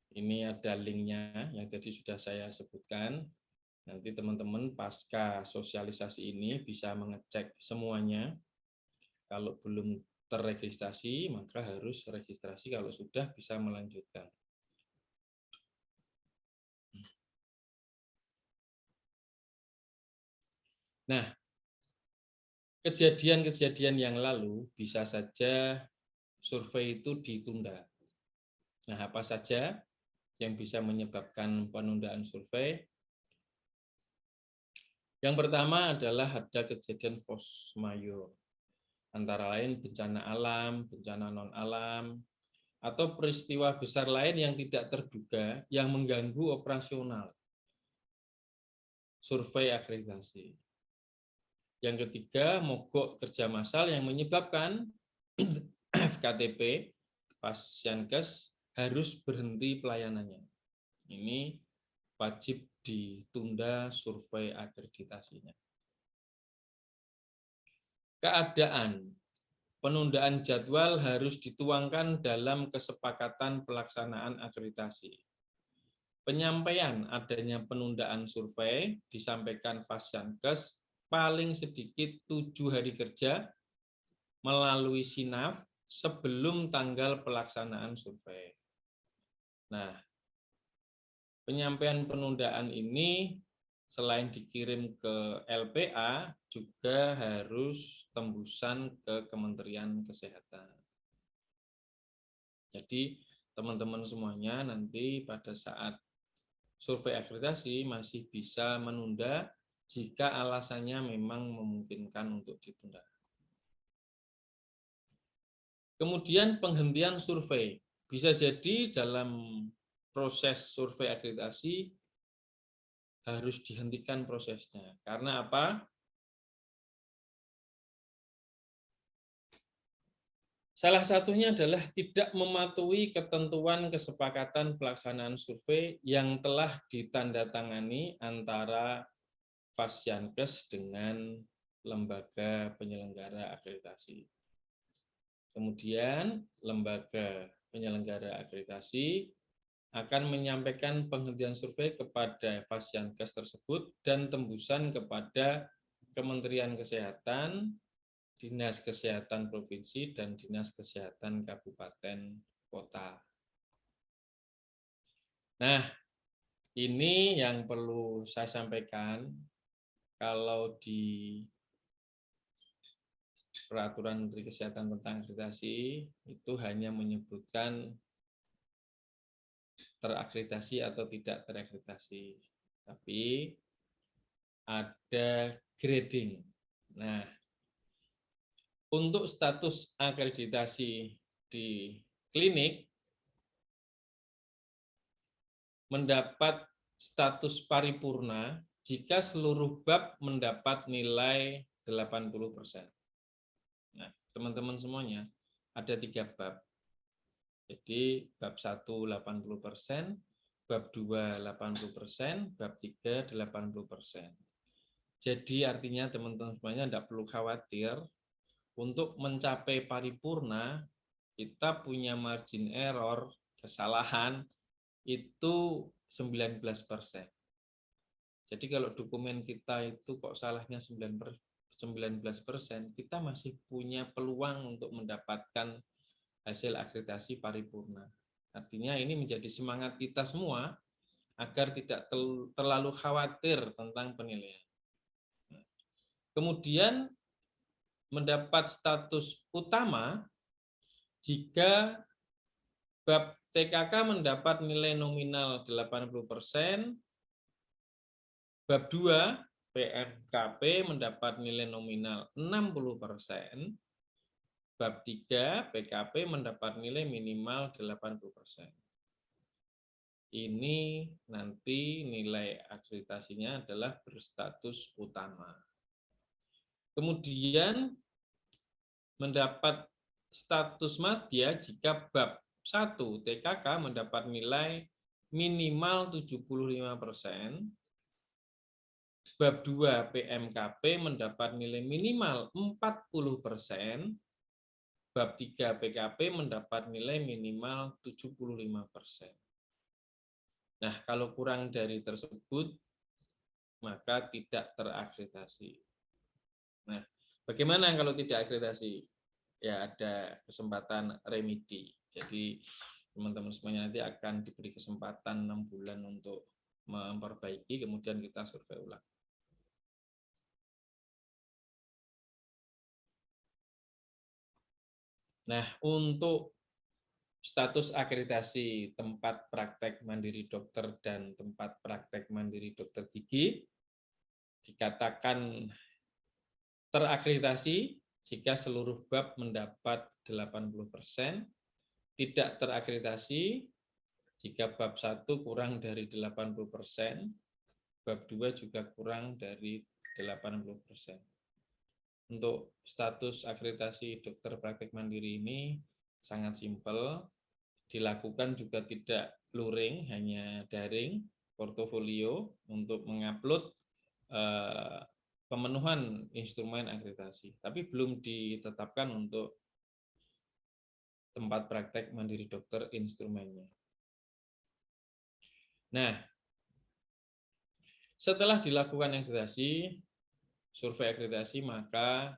Ini ada linknya yang tadi sudah saya sebutkan. Nanti teman-teman pasca sosialisasi ini bisa mengecek semuanya. Kalau belum terregistrasi, maka harus registrasi. Kalau sudah, bisa melanjutkan. Nah, kejadian-kejadian yang lalu bisa saja survei itu ditunda. Nah, apa saja yang bisa menyebabkan penundaan survei? Yang pertama adalah ada kejadian force majeure, antara lain bencana alam, bencana non-alam, atau peristiwa besar lain yang tidak terduga yang mengganggu operasional survei akreditasi. Yang ketiga, mogok kerja massal yang menyebabkan FKTP Fasiankes harus berhenti pelayanannya. Ini wajib ditunda survei akreditasinya. Keadaan penundaan jadwal harus dituangkan dalam kesepakatan pelaksanaan akreditasi. Penyampaian adanya penundaan survei disampaikan Fasyankes paling sedikit 7 hari kerja melalui SINAF sebelum tanggal pelaksanaan survei. Nah, penyampaian penundaan ini selain dikirim ke LPA, juga harus tembusan ke Kementerian Kesehatan. Jadi, teman-teman semuanya nanti pada saat survei akreditasi masih bisa menunda jika alasannya memang memungkinkan untuk ditunda. Kemudian penghentian survei. Bisa jadi dalam proses survei akreditasi harus dihentikan prosesnya. Karena apa? Salah satunya adalah tidak mematuhi ketentuan kesepakatan pelaksanaan survei yang telah ditandatangani antara Fasyankes dengan lembaga penyelenggara akreditasi. Kemudian lembaga penyelenggara akreditasi akan menyampaikan penghentian survei kepada Fasyankes tersebut dan tembusan kepada Kementerian Kesehatan, Dinas Kesehatan Provinsi, dan Dinas Kesehatan Kabupaten Kota. Nah, ini yang perlu saya sampaikan. Kalau di Peraturan Menteri Kesehatan tentang akreditasi, itu hanya menyebutkan terakreditasi atau tidak terakreditasi. Tapi ada grading. Nah, untuk status akreditasi di klinik mendapat status paripurna jika seluruh bab mendapat nilai 80%. Nah, teman-teman semuanya, ada 3 bab. Jadi, bab 1 80%, bab 2 80%, bab 3 80%. Jadi, artinya teman-teman semuanya tidak perlu khawatir, untuk mencapai paripurna, kita punya margin error, kesalahan, itu 19%. Jadi kalau dokumen kita itu kok salahnya 19%, kita masih punya peluang untuk mendapatkan hasil akreditasi paripurna. Artinya ini menjadi semangat kita semua agar tidak terlalu khawatir tentang penilaian. Kemudian mendapat status utama jika bab TKK mendapat nilai nominal 80%, bab 2 PMKP mendapat nilai nominal 60%, bab 3 PKP mendapat nilai minimal 80%. Ini nanti nilai akreditasinya adalah berstatus utama. Kemudian mendapat status madya jika bab 1 TKK mendapat nilai minimal 75%, bab 2 PMKP mendapat nilai minimal 40%, bab 3 PKP mendapat nilai minimal 75%. Nah, kalau kurang dari tersebut, maka tidak terakreditasi. Nah, bagaimana kalau tidak akreditasi? Ya, ada kesempatan remedi. Jadi, teman-teman semuanya nanti akan diberi kesempatan 6 bulan untuk memperbaiki, kemudian kita survei ulang. Nah, untuk status akreditasi tempat praktek mandiri dokter dan tempat praktek mandiri dokter gigi dikatakan terakreditasi jika seluruh bab mendapat 80%, tidak terakreditasi jika bab 1 kurang dari 80%, bab 2 juga kurang dari 80%. Untuk status akreditasi dokter praktek mandiri ini sangat simpel, dilakukan juga tidak luring, hanya daring, portofolio untuk mengupload pemenuhan instrumen akreditasi, tapi belum ditetapkan untuk tempat praktek mandiri dokter instrumennya. Nah, setelah dilakukan akreditasi, survei akreditasi, maka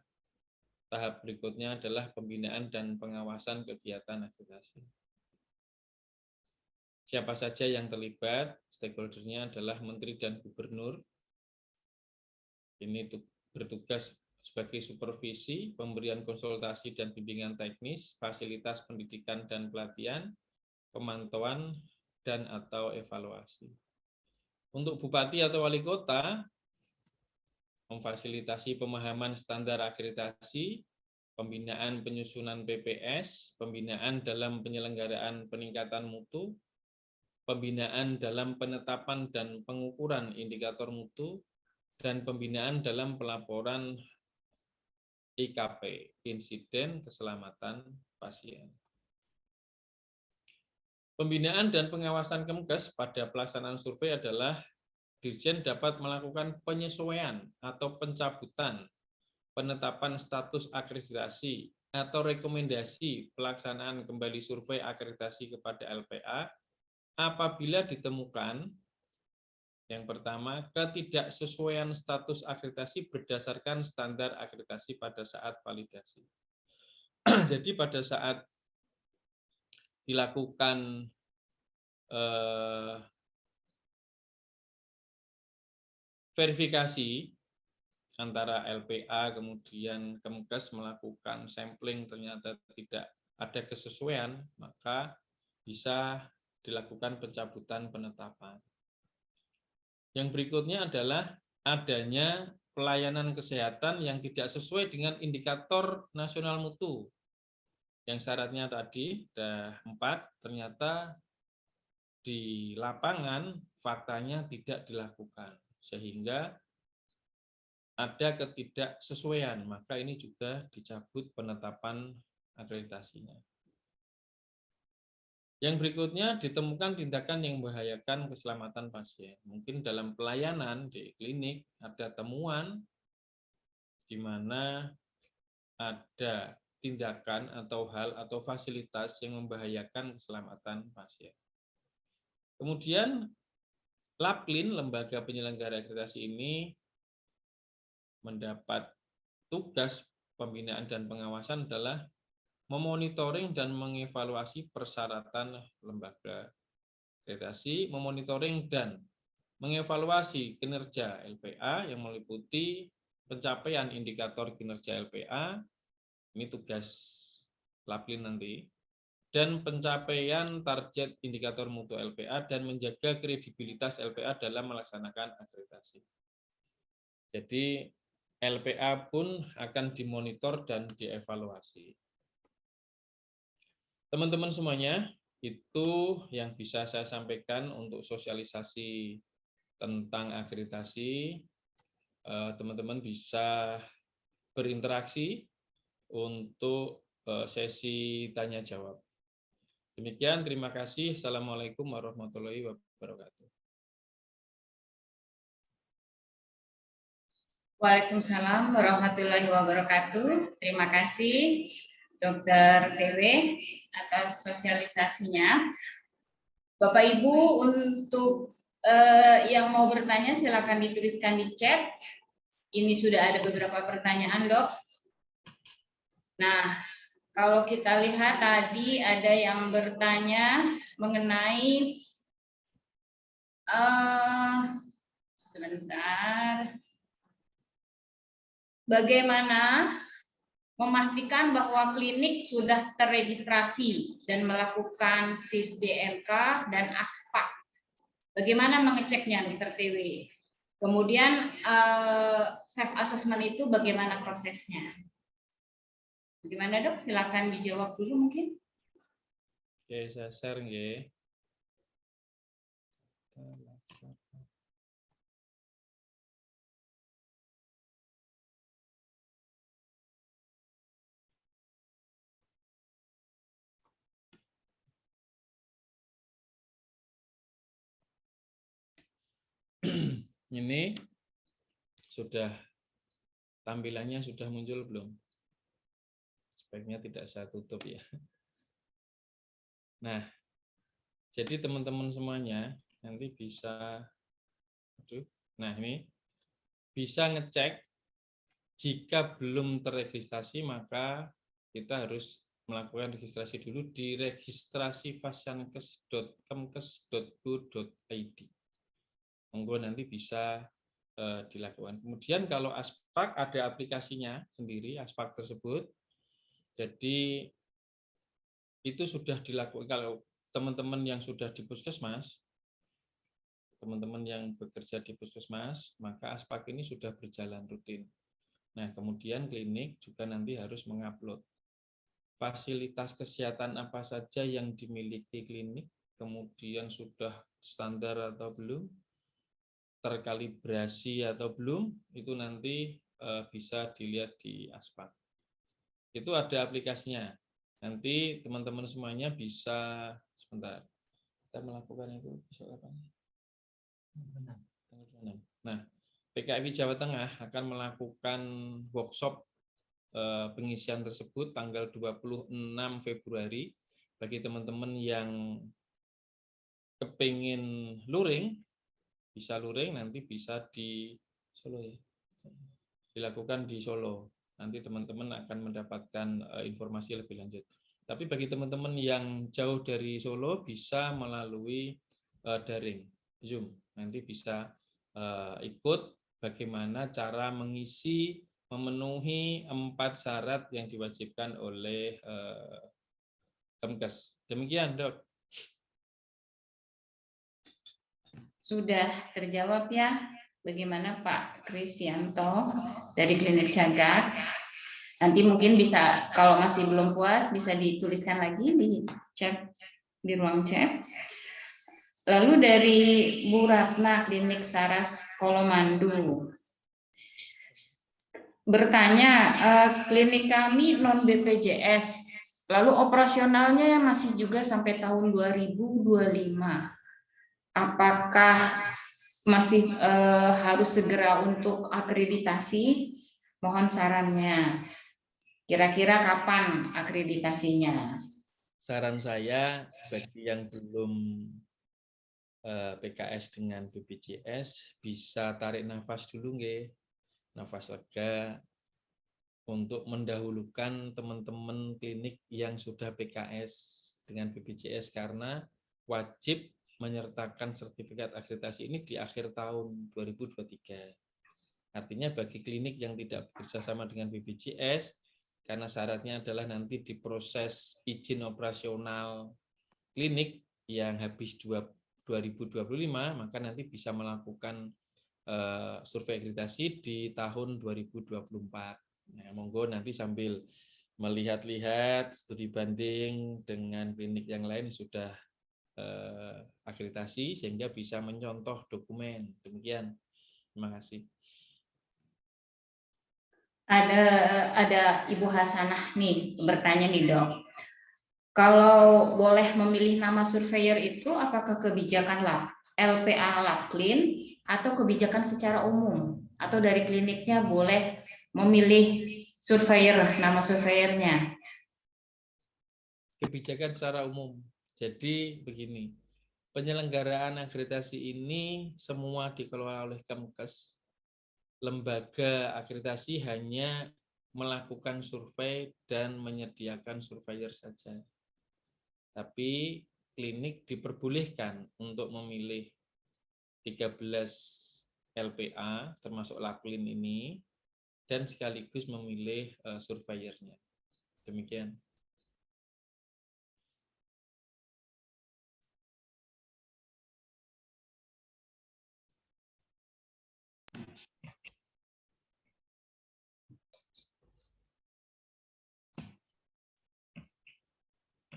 tahap berikutnya adalah pembinaan dan pengawasan kegiatan akreditasi. Siapa saja yang terlibat, stakeholder-nya adalah Menteri dan Gubernur. Ini bertugas sebagai supervisi, pemberian konsultasi dan bimbingan teknis, fasilitas pendidikan dan pelatihan, pemantauan, dan atau evaluasi. Untuk bupati atau wali kota, memfasilitasi pemahaman standar akreditasi, pembinaan penyusunan PPS, pembinaan dalam penyelenggaraan peningkatan mutu, pembinaan dalam penetapan dan pengukuran indikator mutu, dan pembinaan dalam pelaporan IKP, insiden keselamatan pasien. Pembinaan dan pengawasan Kemkes pada pelaksanaan survei adalah Dirjen dapat melakukan penyesuaian atau pencabutan, penetapan status akreditasi, atau rekomendasi pelaksanaan kembali survei akreditasi kepada LPA apabila ditemukan, yang pertama, ketidaksesuaian status akreditasi berdasarkan standar akreditasi pada saat validasi. Jadi pada saat dilakukan verifikasi antara LPA kemudian Kemkes melakukan sampling ternyata tidak ada kesesuaian, maka bisa dilakukan pencabutan penetapan. Yang berikutnya adalah adanya pelayanan kesehatan yang tidak sesuai dengan indikator nasional mutu. Yang syaratnya tadi ada 4, ternyata di lapangan faktanya tidak dilakukan, sehingga ada ketidaksesuaian, maka ini juga dicabut penetapan akreditasinya. Yang berikutnya, ditemukan tindakan yang membahayakan keselamatan pasien. Mungkin dalam pelayanan di klinik ada temuan di mana ada tindakan atau hal atau fasilitas yang membahayakan keselamatan pasien. Kemudian, LAPLIN, lembaga penyelenggara akreditasi ini, mendapat tugas pembinaan dan pengawasan adalah memonitoring dan mengevaluasi persyaratan lembaga akreditasi, memonitoring dan mengevaluasi kinerja LPA yang meliputi pencapaian indikator kinerja LPA, ini tugas LAPLIN nanti, dan pencapaian target indikator mutu LPA dan menjaga kredibilitas LPA dalam melaksanakan akreditasi. Jadi LPA pun akan dimonitor dan dievaluasi. Teman-teman semuanya, itu yang bisa saya sampaikan untuk sosialisasi tentang akreditasi. Teman-teman bisa berinteraksi untuk sesi tanya jawab. Demikian, terima kasih. Assalamualaikum warahmatullahi wabarakatuh. Waalaikumsalam warahmatullahi wabarakatuh. Terima kasih Dr. TW atas sosialisasinya. Bapak Ibu, untuk yang mau bertanya silakan dituliskan di chat. Ini sudah ada beberapa pertanyaan, Dok. Nah, kalau kita lihat tadi ada yang bertanya mengenai sebentar. Bagaimana memastikan bahwa klinik sudah terregistrasi dan melakukan SIS-DMK dan ASPAK? Bagaimana mengeceknya, Dr. TW? Kemudian self assessment itu bagaimana prosesnya? Bagaimana, Dok? Silakan dijawab dulu mungkin. Oke, saya share nggih. Ini sudah tampilannya sudah muncul belum? Sebaiknya tidak saya tutup ya. Nah, jadi teman-teman semuanya nanti bisa, nah ini bisa ngecek jika belum terregistrasi maka kita harus melakukan registrasi dulu di registrasi.fasiankes.kemkes.go.id. Monggo nanti bisa dilakukan. Kemudian kalau Aspak ada aplikasinya sendiri, Aspak tersebut. Jadi itu sudah dilakukan kalau teman-teman yang sudah di puskesmas, teman-teman yang bekerja di puskesmas, maka Aspak ini sudah berjalan rutin. Nah, kemudian klinik juga nanti harus mengupload fasilitas kesehatan apa saja yang dimiliki klinik, kemudian sudah standar atau belum, terkalibrasi atau belum, itu nanti bisa dilihat di Aspak. Itu ada aplikasinya. Nanti teman-teman semuanya bisa, sebentar, kita melakukan itu besok kapan? Nah, PKFI Jawa Tengah akan melakukan workshop pengisian tersebut tanggal 26 Februari bagi teman-teman yang kepingin luring, bisa luring, nanti bisa di Solo ya, dilakukan di Solo. Nanti teman-teman akan mendapatkan informasi lebih lanjut. Tapi bagi teman-teman yang jauh dari Solo bisa melalui daring, Zoom. Nanti bisa ikut bagaimana cara mengisi, memenuhi 4 syarat yang diwajibkan oleh Kemkes. Demikian, Dok. Sudah terjawab ya. Bagaimana Pak Krisyanto dari Klinik Jagat? Nanti mungkin bisa, kalau masih belum puas, bisa dituliskan lagi di chat, di ruang chat. Lalu dari Bu Ratna, Klinik Saras Kolomandu, bertanya, klinik kami non BPJS, lalu operasionalnya masih juga sampai tahun 2025. Apakah masih harus segera untuk akreditasi? Mohon sarannya. Kira-kira kapan akreditasinya? Saran saya bagi yang belum PKS dengan BPJS bisa tarik nafas dulu nggih. Nafas lega untuk mendahulukan teman-teman klinik yang sudah PKS dengan BPJS karena wajib menyertakan sertifikat akreditasi ini di akhir tahun 2023. Artinya bagi klinik yang tidak bekerja sama dengan BPJS, karena syaratnya adalah nanti diproses izin operasional klinik yang habis 2025, maka nanti bisa melakukan survei akreditasi di tahun 2024. Nah, monggo nanti sambil melihat-lihat studi banding dengan klinik yang lain sudah akreditasi sehingga bisa mencontoh dokumen. Demikian. Terima kasih. Ada Ibu Hasanah nih bertanya nih Dok. Kalau boleh memilih nama surveyor itu apakah kebijakan LPA Laplin atau kebijakan secara umum? Atau dari kliniknya boleh memilih surveyor, nama surveyornya? Kebijakan secara umum. Jadi begini, penyelenggaraan akreditasi ini semua dikelola oleh Kemkes. Lembaga akreditasi hanya melakukan survei dan menyediakan surveyor saja. Tapi klinik diperbolehkan untuk memilih 13 LPA termasuk Laplin ini dan sekaligus memilih surveyornya. Demikian.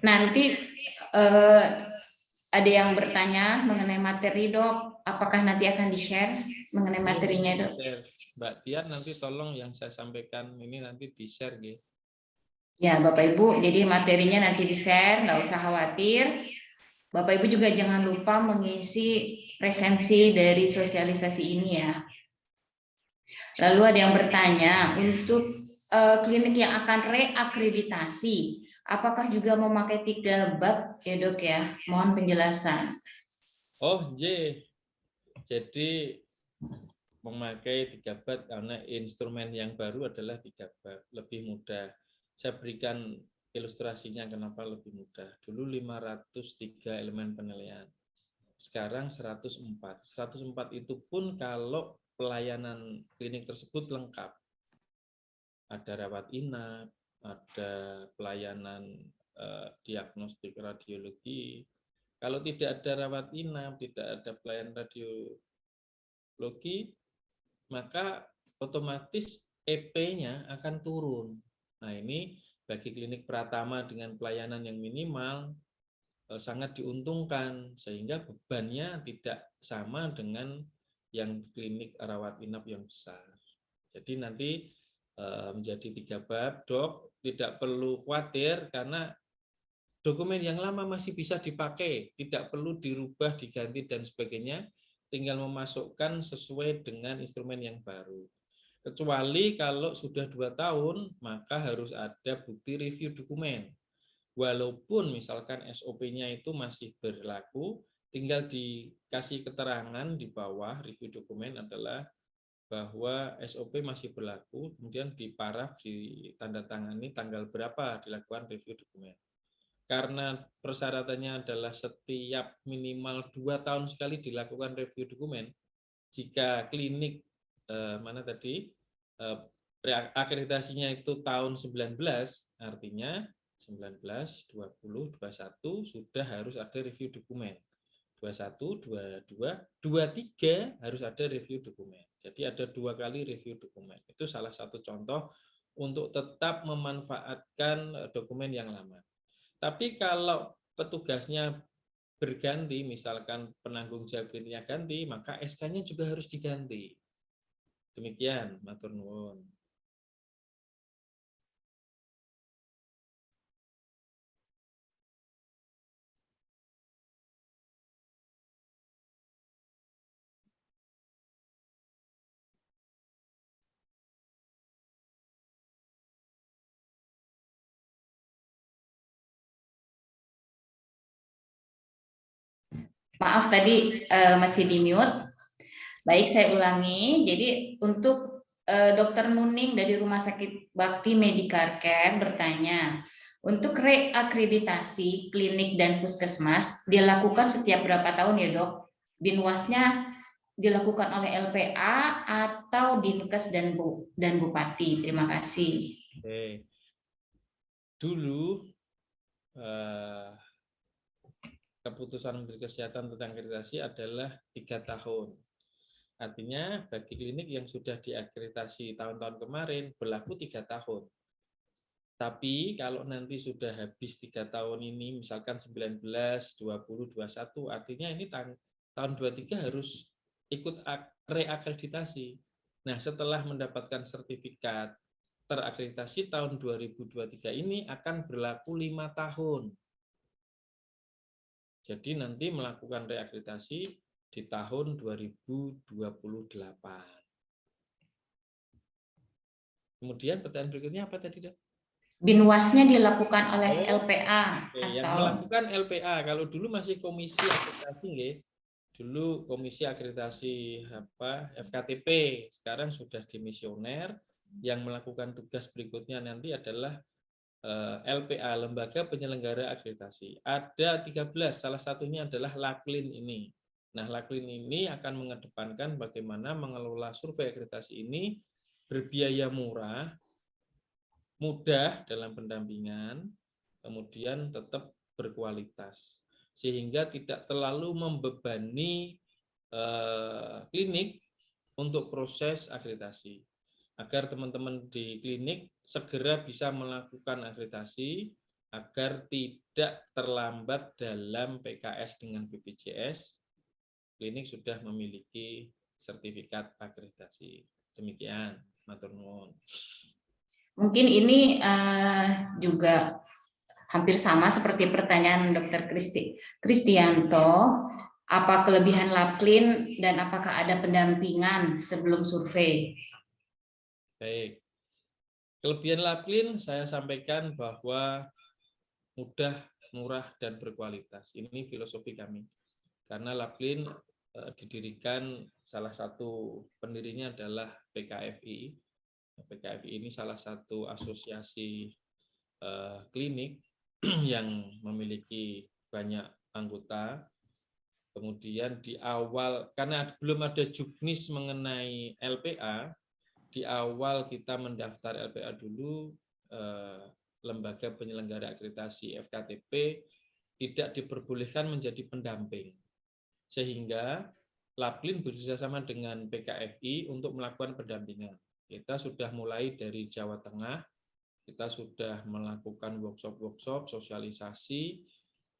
Nanti ada yang bertanya mengenai materi Dok, apakah nanti akan di-share mengenai materinya Dok? Mbak Tian nanti tolong yang saya sampaikan ini nanti di-share gitu. Ya Bapak Ibu, jadi materinya nanti di-share, nggak usah khawatir. Bapak Ibu juga jangan lupa mengisi resensi dari sosialisasi ini ya. Lalu ada yang bertanya, untuk klinik yang akan reakreditasi, apakah juga memakai 3 bab ya dok ya? Mohon penjelasan. Oh, jadi memakai 3 bab karena instrumen yang baru adalah 3 bab, lebih mudah. Saya berikan ilustrasinya kenapa lebih mudah. Dulu 503 elemen penilaian, sekarang 104. 104 itu pun kalau pelayanan klinik tersebut lengkap. Ada rawat inap, ada pelayanan diagnostik radiologi. Kalau tidak ada rawat inap, tidak ada pelayanan radiologi, maka otomatis EP-nya akan turun. Nah, ini bagi klinik Pratama dengan pelayanan yang minimal sangat diuntungkan, sehingga bebannya tidak sama dengan yang klinik rawat inap yang besar. Jadi nanti menjadi 3 bab, dok, tidak perlu khawatir karena dokumen yang lama masih bisa dipakai, tidak perlu dirubah, diganti, dan sebagainya, tinggal memasukkan sesuai dengan instrumen yang baru. Kecuali kalau sudah 2 tahun, maka harus ada bukti review dokumen. Walaupun misalkan SOP-nya itu masih berlaku, tinggal dikasih keterangan di bawah review dokumen adalah bahwa SOP masih berlaku, kemudian diparaf, ditandatangani tanggal berapa dilakukan review dokumen. Karena persyaratannya adalah setiap minimal 2 tahun sekali dilakukan review dokumen, jika klinik akreditasinya itu tahun 19, artinya 19, 20, 21 sudah harus ada review dokumen. 21, 22, 23 harus ada review dokumen. Jadi ada 2 kali review dokumen. Itu salah satu contoh untuk tetap memanfaatkan dokumen yang lama. Tapi kalau petugasnya berganti, misalkan penanggung jawab kliniknya ganti, maka SK-nya juga harus diganti. Demikian, matur nuwun. Maaf tadi masih di mute. Baik, saya ulangi. Jadi untuk Dr. Nuning dari Rumah Sakit Bakti Medical Care bertanya, untuk reakreditasi klinik dan puskesmas dilakukan setiap berapa tahun ya dok? Binwasnya dilakukan oleh LPA atau Dinkes dan Bupati? Terima kasih. Oke. Dulu keputusan Menteri Kesehatan tentang akreditasi adalah 3 tahun. Artinya bagi klinik yang sudah diakreditasi tahun-tahun kemarin berlaku 3 tahun. Tapi kalau nanti sudah habis 3 tahun ini, misalkan 19, 20, 21, artinya ini tahun 23 harus ikut reakreditasi. Nah, setelah mendapatkan sertifikat terakreditasi tahun 2023 ini akan berlaku 5 tahun. Jadi nanti melakukan reakreditasi di tahun 2028. Kemudian pertanyaan berikutnya apa tadi, Dok? Binwasnya dilakukan oleh LPA atau yang melakukan LPA. Kalau dulu masih komisi akreditasi, nggih. Dulu komisi akreditasi FKTP, sekarang sudah dimisioner. Yang melakukan tugas berikutnya nanti adalah LPA, Lembaga Penyelenggara Akreditasi. Ada 13, salah satunya adalah LAKLIN ini. Nah, LAKLIN ini akan mengedepankan bagaimana mengelola survei akreditasi ini berbiaya murah, mudah dalam pendampingan, kemudian tetap berkualitas, sehingga tidak terlalu membebani klinik untuk proses akreditasi, agar teman-teman di klinik segera bisa melakukan akreditasi, agar tidak terlambat dalam PKS dengan BPJS, klinik sudah memiliki sertifikat akreditasi. Demikian, matur nuwun. Mungkin ini juga hampir sama seperti pertanyaan Dr. Kristianto. Apa kelebihan LAKLIN dan apakah ada pendampingan sebelum survei? Baik. Kelebihan Laplin saya sampaikan bahwa mudah, murah, dan berkualitas. Ini filosofi kami. Karena Laplin didirikan, salah satu pendirinya adalah PKFI. PKFI ini salah satu asosiasi klinik yang memiliki banyak anggota. Kemudian di awal, karena belum ada juknis mengenai LPA, di awal kita mendaftar LPA dulu, lembaga penyelenggara akreditasi FKTP tidak diperbolehkan menjadi pendamping. Sehingga Laplin bekerjasama dengan PKFI untuk melakukan pendampingan. Kita sudah mulai dari Jawa Tengah, kita sudah melakukan workshop-workshop, sosialisasi,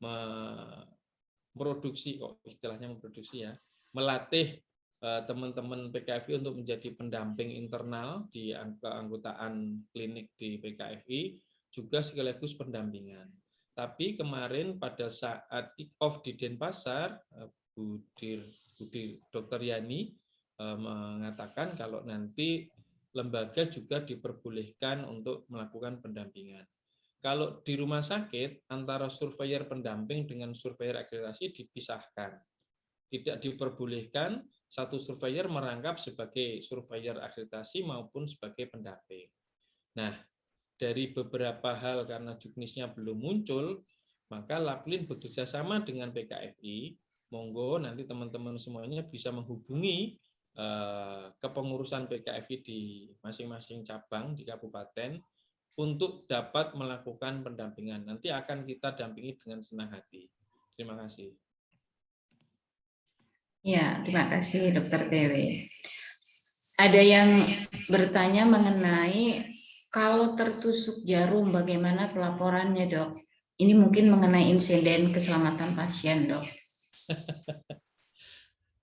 memproduksi, kok istilahnya memproduksi ya, melatih teman-teman PKFI untuk menjadi pendamping internal di keanggotaan klinik di PKFI, juga sekaligus pendampingan. Tapi kemarin pada saat kick-off di Denpasar, Bu Dr. Yani mengatakan kalau nanti lembaga juga diperbolehkan untuk melakukan pendampingan. Kalau di rumah sakit, antara surveyor pendamping dengan surveyor akreditasi dipisahkan. Tidak diperbolehkan satu surveyor merangkap sebagai surveyor akreditasi maupun sebagai pendamping. Nah, dari beberapa hal karena juknisnya belum muncul, maka Laplin bekerja sama dengan PKFI. Monggo nanti teman-teman semuanya bisa menghubungi kepengurusan PKFI di masing-masing cabang di kabupaten untuk dapat melakukan pendampingan. Nanti akan kita dampingi dengan senang hati. Terima kasih. Ya, terima kasih Dr. TW. Ada yang bertanya mengenai kalau tertusuk jarum bagaimana pelaporannya, Dok? Ini mungkin mengenai insiden keselamatan pasien, Dok.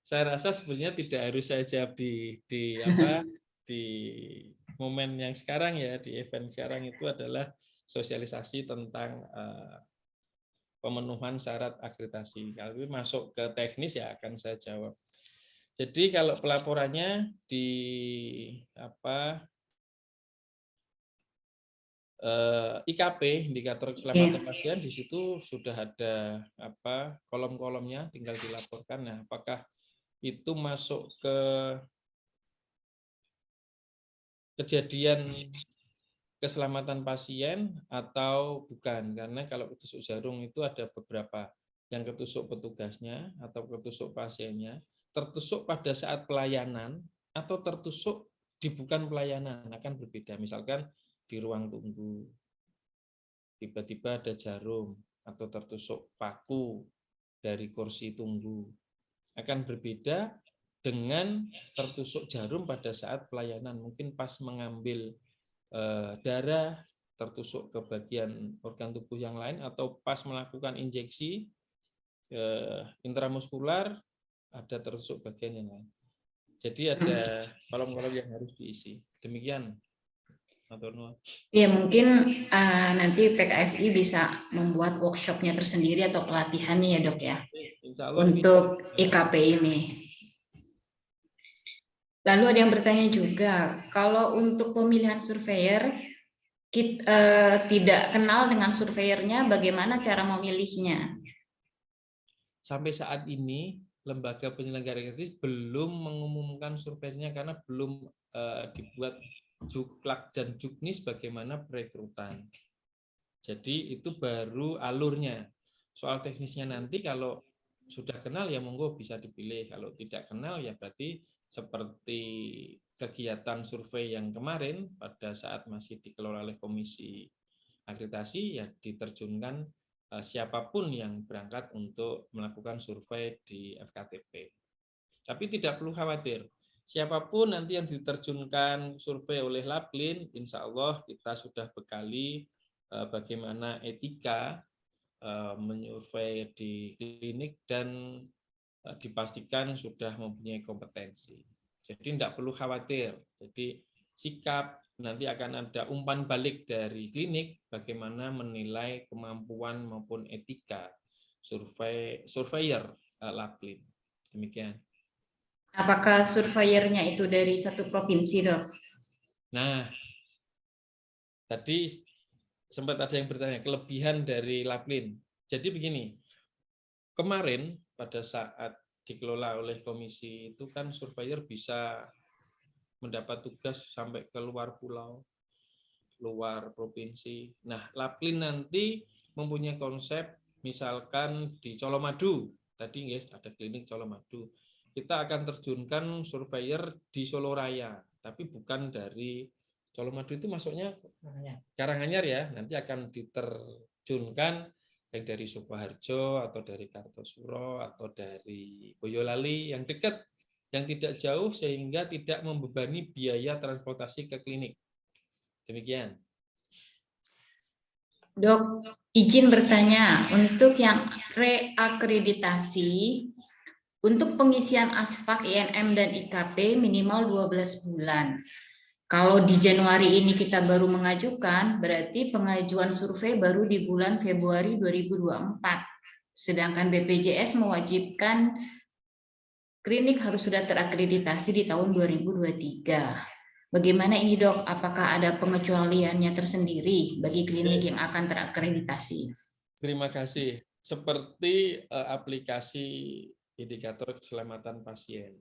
Saya rasa sebenarnya tidak harus saya jawab di momen yang sekarang ya, di event sekarang itu adalah sosialisasi tentang pemenuhan syarat akreditasi. Kalau masuk ke teknis ya akan saya jawab. Jadi kalau pelaporannya di IKP, indikator keselamatan pasien, di situ sudah ada kolom-kolomnya, tinggal dilaporkan. Nah, apakah itu masuk ke kejadian keselamatan pasien atau bukan? Karena kalau ketusuk jarum itu ada beberapa, yang ketusuk petugasnya atau ketusuk pasiennya, tertusuk pada saat pelayanan atau tertusuk di bukan pelayanan, akan berbeda. Misalkan di ruang tunggu, tiba-tiba ada jarum, atau tertusuk paku dari kursi tunggu, akan berbeda dengan tertusuk jarum pada saat pelayanan. Mungkin pas mengambil darah, tertusuk ke bagian organ tubuh yang lain, atau pas melakukan injeksi intramuskular, ada tertusuk bagian yang lain. Jadi ada kolom-kolom yang harus diisi. Demikian. Ya, mungkin nanti PKFI bisa membuat workshopnya tersendiri atau pelatihannya ya, Dok ya, untuk IKP ini. Lalu ada yang bertanya juga, kalau untuk pemilihan surveyor tidak kenal dengan surveyornya, bagaimana cara memilihnya? Sampai saat ini lembaga penyelenggara akreditasi belum mengumumkan surveyornya karena belum dibuat juklak dan juknis bagaimana perekrutan. Jadi itu baru alurnya. Soal teknisnya nanti kalau sudah kenal ya monggo bisa dipilih. Kalau tidak kenal ya berarti seperti kegiatan survei yang kemarin pada saat masih dikelola oleh Komisi Akreditasi ya diterjunkan siapapun yang berangkat untuk melakukan survei di FKTP. Tapi tidak perlu khawatir. Siapapun nanti yang diterjunkan survei oleh Laplin, insya Allah kita sudah bekali bagaimana etika menyurvei di klinik dan dipastikan sudah mempunyai kompetensi. Jadi tidak perlu khawatir. Jadi sikap nanti akan ada umpan balik dari klinik bagaimana menilai kemampuan maupun etika surveyor Laplin. Demikian. Apakah surveyornya itu dari satu provinsi, Dok? Nah, Tadi sempat ada yang bertanya kelebihan dari Laplin. Jadi begini, kemarin pada saat dikelola oleh komisi itu kan surveyor bisa mendapat tugas sampai ke luar pulau, luar provinsi. Nah, Laplin nanti mempunyai konsep misalkan di Colomadu, tadi ya ada klinik Colomadu. Kita akan terjunkan surveyor di Solo Raya, tapi bukan dari Colomadu itu masuknya Karanganyar ya, nanti akan diterjunkan baik dari Sukoharjo atau dari Kartosuro atau dari Boyolali yang dekat, yang tidak jauh sehingga tidak membebani biaya transportasi ke klinik. Demikian. Dok, izin bertanya, untuk yang reakreditasi, untuk pengisian aspak INM dan IKP minimal 12 bulan. Kalau di Januari ini kita baru mengajukan, berarti pengajuan survei baru di bulan Februari 2024. Sedangkan BPJS mewajibkan klinik harus sudah terakreditasi di tahun 2023. Bagaimana ini dok? Apakah ada pengecualiannya tersendiri bagi klinik yang akan terakreditasi? Terima kasih. Seperti aplikasi indikator keselamatan pasien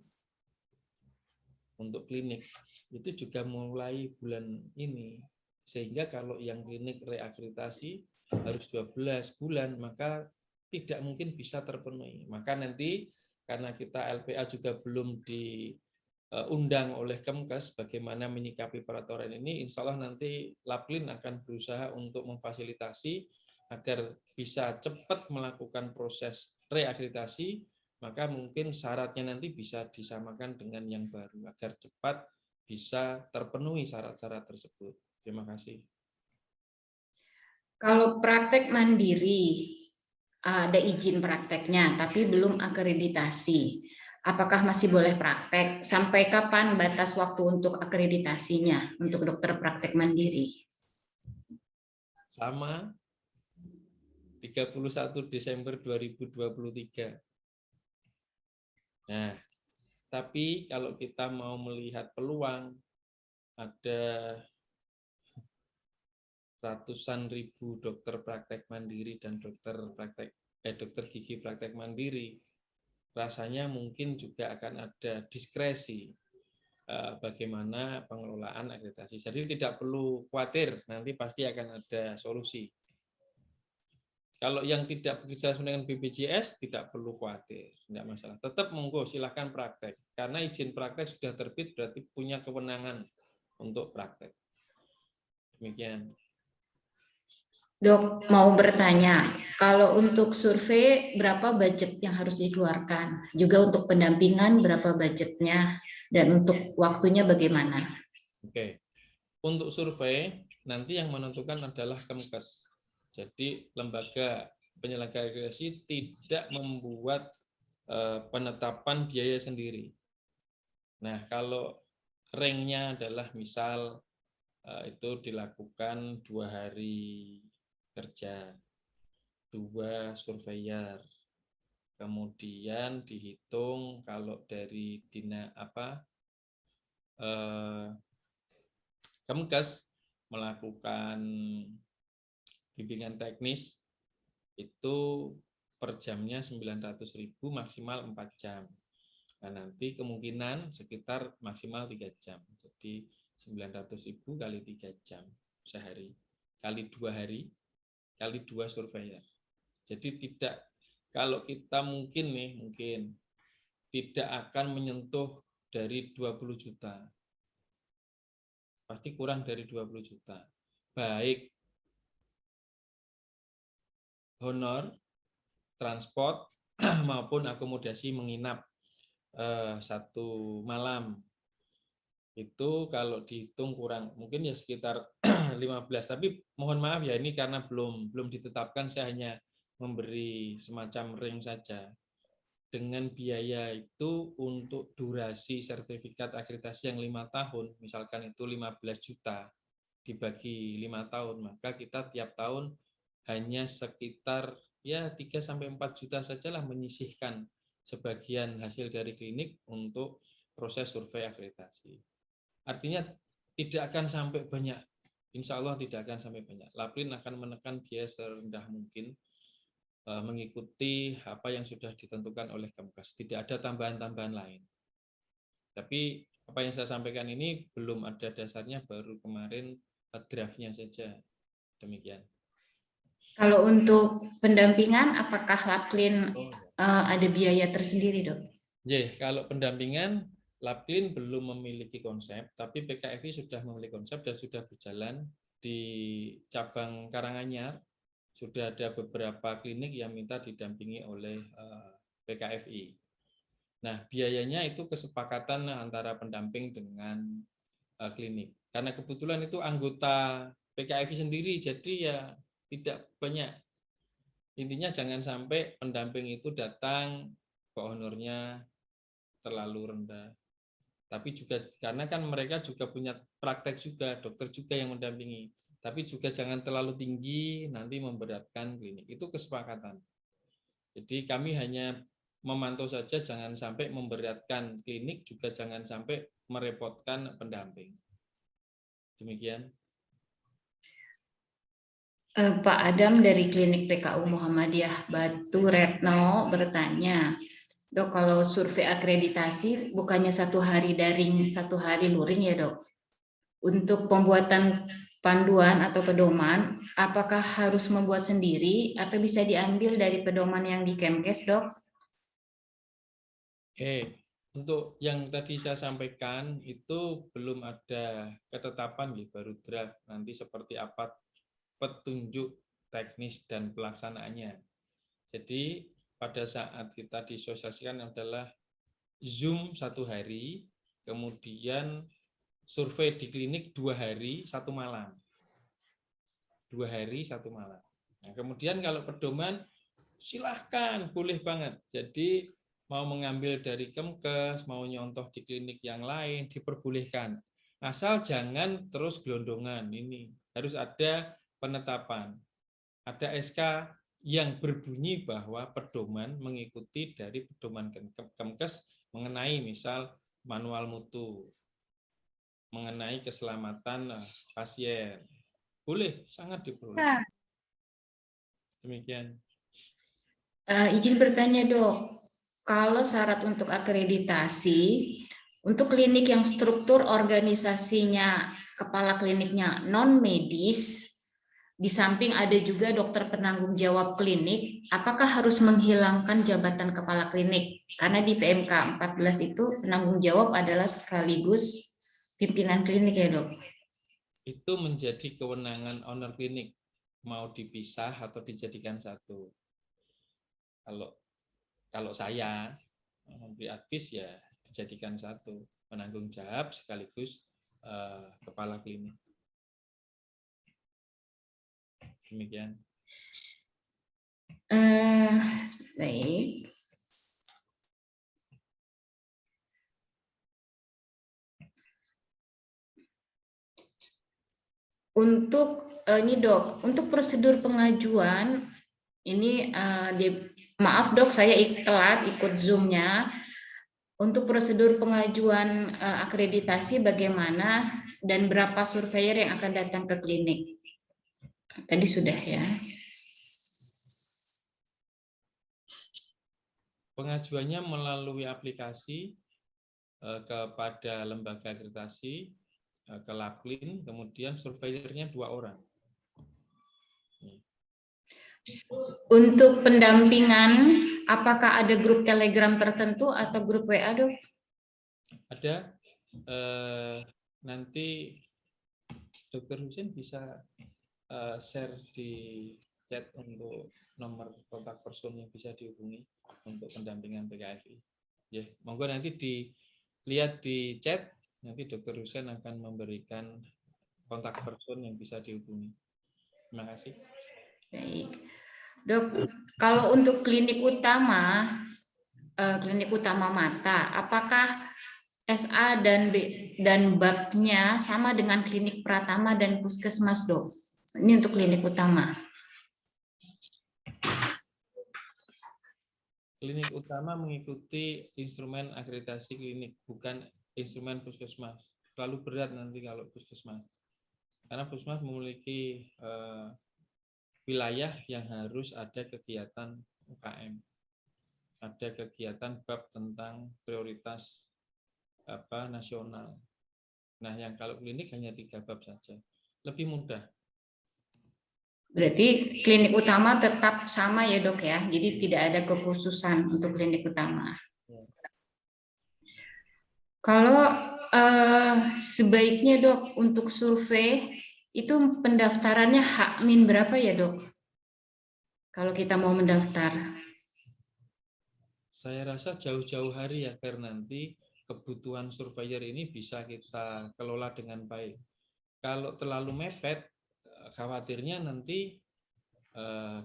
untuk klinik itu juga mulai bulan ini, sehingga kalau yang klinik reakreditasi harus 12 bulan, maka tidak mungkin bisa terpenuhi. Maka nanti karena kita LPA juga belum diundang oleh Kemkes bagaimana menyikapi peraturan ini, insya Allah nanti Laplin akan berusaha untuk memfasilitasi agar bisa cepat melakukan proses reakreditasi, maka mungkin syaratnya nanti bisa disamakan dengan yang baru agar cepat bisa terpenuhi syarat-syarat tersebut. Terima kasih. Kalau praktek mandiri, ada izin prakteknya, tapi belum akreditasi. Apakah masih boleh praktek? Sampai kapan batas waktu untuk akreditasinya untuk dokter praktek mandiri? Sama 31 Desember 2023. Nah, tapi kalau kita mau melihat peluang, ada ratusan ribu dokter praktek mandiri dan dokter gigi praktek mandiri, rasanya mungkin juga akan ada diskresi bagaimana pengelolaan akreditasi. Jadi tidak perlu khawatir, nanti pasti akan ada solusi. Kalau yang tidak bekerja sama dengan BPJS, tidak perlu khawatir, tidak masalah. Tetap monggo, silahkan praktek. Karena izin praktek sudah terbit, berarti punya kewenangan untuk praktek. Demikian. Dok, mau bertanya, kalau untuk survei berapa budget yang harus dikeluarkan? Juga untuk pendampingan berapa budgetnya? Dan untuk waktunya bagaimana? Oke. Untuk survei, nanti yang menentukan adalah Kemkes. Jadi lembaga penyelenggara akreditasi tidak membuat penetapan biaya sendiri. Nah, kalau ranknya adalah misal itu dilakukan 2 hari kerja, 2 surveyor, kemudian dihitung kalau dari Kemkes melakukan bimbingan teknis itu per jamnya 900.000, maksimal 4 jam. Nah, nanti kemungkinan sekitar maksimal 3 jam. Jadi 900.000 kali 3 jam sehari, kali 2 hari, kali 2 surveyor. Jadi tidak, kalau kita mungkin tidak akan menyentuh dari 20 juta. Pasti kurang dari 20 juta. Baik honor, transport, maupun akomodasi menginap 1 malam. Itu kalau dihitung kurang, mungkin ya sekitar 15. Tapi mohon maaf ya, ini karena belum ditetapkan, saya hanya memberi semacam ring saja. Dengan biaya itu untuk durasi sertifikat akreditasi yang 5 tahun, misalkan itu 15 juta, dibagi 5 tahun, maka kita tiap tahun hanya sekitar ya 3-4 juta sajalah menyisihkan sebagian hasil dari klinik untuk proses survei akreditasi. Artinya tidak akan sampai banyak insya Allah tidak akan sampai banyak. Laplin akan menekan biaya serendah mungkin, mengikuti apa yang sudah ditentukan oleh Kemkes. Tidak ada tambahan-tambahan lain. Tapi apa yang saya sampaikan ini belum ada dasarnya, baru kemarin draftnya saja. Demikian. Kalau untuk pendampingan, apakah Laplin ada biaya tersendiri, Dok? Kalau pendampingan, Laplin belum memiliki konsep, tapi PKFI sudah memiliki konsep dan sudah berjalan di cabang Karanganyar. Sudah ada beberapa klinik yang minta didampingi oleh PKFI. Nah, biayanya itu kesepakatan antara pendamping dengan klinik. Karena kebetulan itu anggota PKFI sendiri, jadi ya tidak banyak. Intinya jangan sampai pendamping itu datang, kok honornya terlalu rendah. Tapi juga karena kan mereka juga punya praktek juga, dokter juga yang mendampingi. Tapi juga jangan terlalu tinggi, nanti memberatkan klinik. Itu kesepakatan. Jadi kami hanya memantau saja, jangan sampai memberatkan klinik, juga jangan sampai merepotkan pendamping. Demikian. Pak Adam dari Klinik PKU Muhammadiyah Batu Retno bertanya, Dok, kalau survei akreditasi bukannya 1 hari daring, 1 hari luring ya, Dok? Untuk pembuatan panduan atau pedoman, apakah harus membuat sendiri atau bisa diambil dari pedoman yang di Kemkes, Dok? Oke, untuk yang tadi saya sampaikan itu belum ada ketetapan, baru draft. Nanti seperti apa petunjuk teknis dan pelaksanaannya. Jadi pada saat kita disosialisasikan adalah Zoom 1 hari, kemudian survei di klinik 2 hari 1 malam. 2 hari 1 malam. Nah, kemudian kalau pedoman silahkan, boleh banget. Jadi mau mengambil dari Kemkes, mau nyontoh di klinik yang lain, diperbolehkan. Asal jangan terus gelondongan. Ini harus ada penetapan. Ada SK yang berbunyi bahwa pedoman mengikuti dari pedoman Kemkes mengenai misal manual mutu, mengenai keselamatan pasien. Boleh, sangat diperbolehkan. Demikian. Izin bertanya, Dok. Kalau syarat untuk akreditasi, untuk klinik yang struktur organisasinya kepala kliniknya non-medis, di samping ada juga dokter penanggung jawab klinik, apakah harus menghilangkan jabatan kepala klinik? Karena di PMK 14 itu penanggung jawab adalah sekaligus pimpinan klinik ya, Dok? Itu menjadi kewenangan owner klinik, mau dipisah atau dijadikan satu. Kalau saya memberi advis ya dijadikan satu, penanggung jawab sekaligus kepala klinik. Demikian. Baik. Untuk ini, Dok, untuk prosedur pengajuan ini maaf, Dok, saya telat ikut Zoom-nya. Untuk prosedur pengajuan akreditasi bagaimana dan berapa surveyor yang akan datang ke klinik? Tadi sudah ya. Pengajuannya melalui aplikasi kepada lembaga akreditasi, ke Laplin, kemudian surveyornya 2 orang. Untuk pendampingan, apakah ada grup Telegram tertentu atau grup WA, Dok? Ada. Nanti Dr. Husin bisa share di chat untuk nomor kontak person yang bisa dihubungi untuk pendampingan PKFI. Ya, monggo nanti dilihat di chat, nanti Dr. Husin akan memberikan kontak person yang bisa dihubungi. Terima kasih. Baik. Dok, kalau untuk klinik utama mata, apakah SA dan BAK-nya sama dengan klinik Pratama dan Puskesmas, Dok? Ini untuk klinik utama. Klinik utama mengikuti instrumen akreditasi klinik, bukan instrumen puskesmas. Terlalu berat nanti kalau puskesmas. Karena Puskesmas memiliki wilayah yang harus ada kegiatan UKM, ada kegiatan bab tentang prioritas nasional. Nah, yang kalau klinik hanya 3 bab saja, lebih mudah. Berarti klinik utama tetap sama ya dok ya, jadi tidak ada kekhususan untuk klinik utama. Ya. Kalau sebaiknya dok untuk survei itu pendaftarannya H-min berapa ya dok? Kalau kita mau mendaftar? Saya rasa jauh-jauh hari agar nanti kebutuhan surveyor ini bisa kita kelola dengan baik. Kalau terlalu mepet, khawatirnya nanti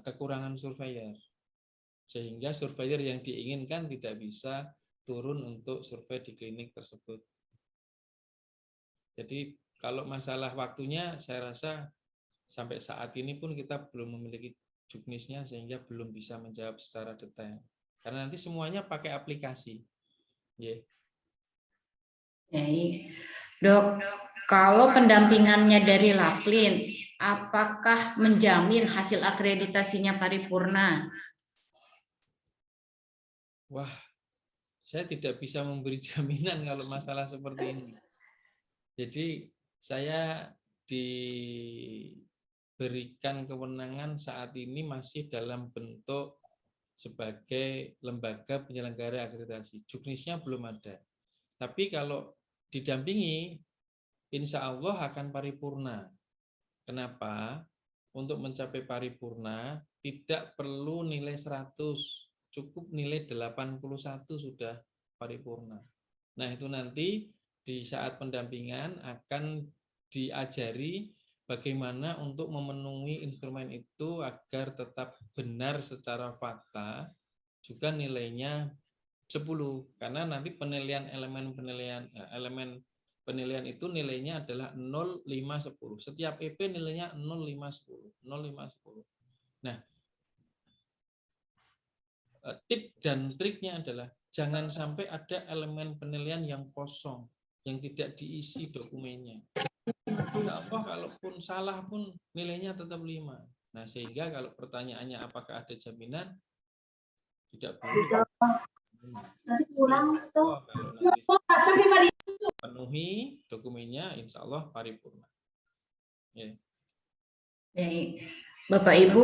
kekurangan surveyor. Sehingga surveyor yang diinginkan tidak bisa turun untuk survei di klinik tersebut. Jadi kalau masalah waktunya, saya rasa sampai saat ini pun kita belum memiliki juknisnya sehingga belum bisa menjawab secara detail. Karena nanti semuanya pakai aplikasi. Yeah. Dok, kalau pendampingannya dari Laplin, apakah menjamin hasil akreditasinya paripurna? Wah, saya tidak bisa memberi jaminan kalau masalah seperti ini. Jadi saya diberikan kewenangan saat ini masih dalam bentuk sebagai lembaga penyelenggara akreditasi. Juknisnya belum ada. Tapi kalau didampingi, insya Allah akan paripurna. Kenapa? Untuk mencapai paripurna tidak perlu nilai 100, cukup nilai 81 sudah paripurna. Nah, itu nanti di saat pendampingan akan diajari bagaimana untuk memenuhi instrumen itu agar tetap benar secara fakta, juga nilainya 10. Karena nanti elemen penilaian itu nilainya adalah 0, 5, 10. Setiap EP nilainya 0, 5, 10. 0, 5, 10. Nah, tip dan triknya adalah jangan sampai ada elemen penilaian yang kosong, yang tidak diisi dokumennya. Apa kalaupun salah pun nilainya tetap 5. Nah, sehingga kalau pertanyaannya apakah ada jaminan, tidak boleh. Kalau nanti penuhi dokumennya, insya Allah paripurna. Ya. Bapak Ibu,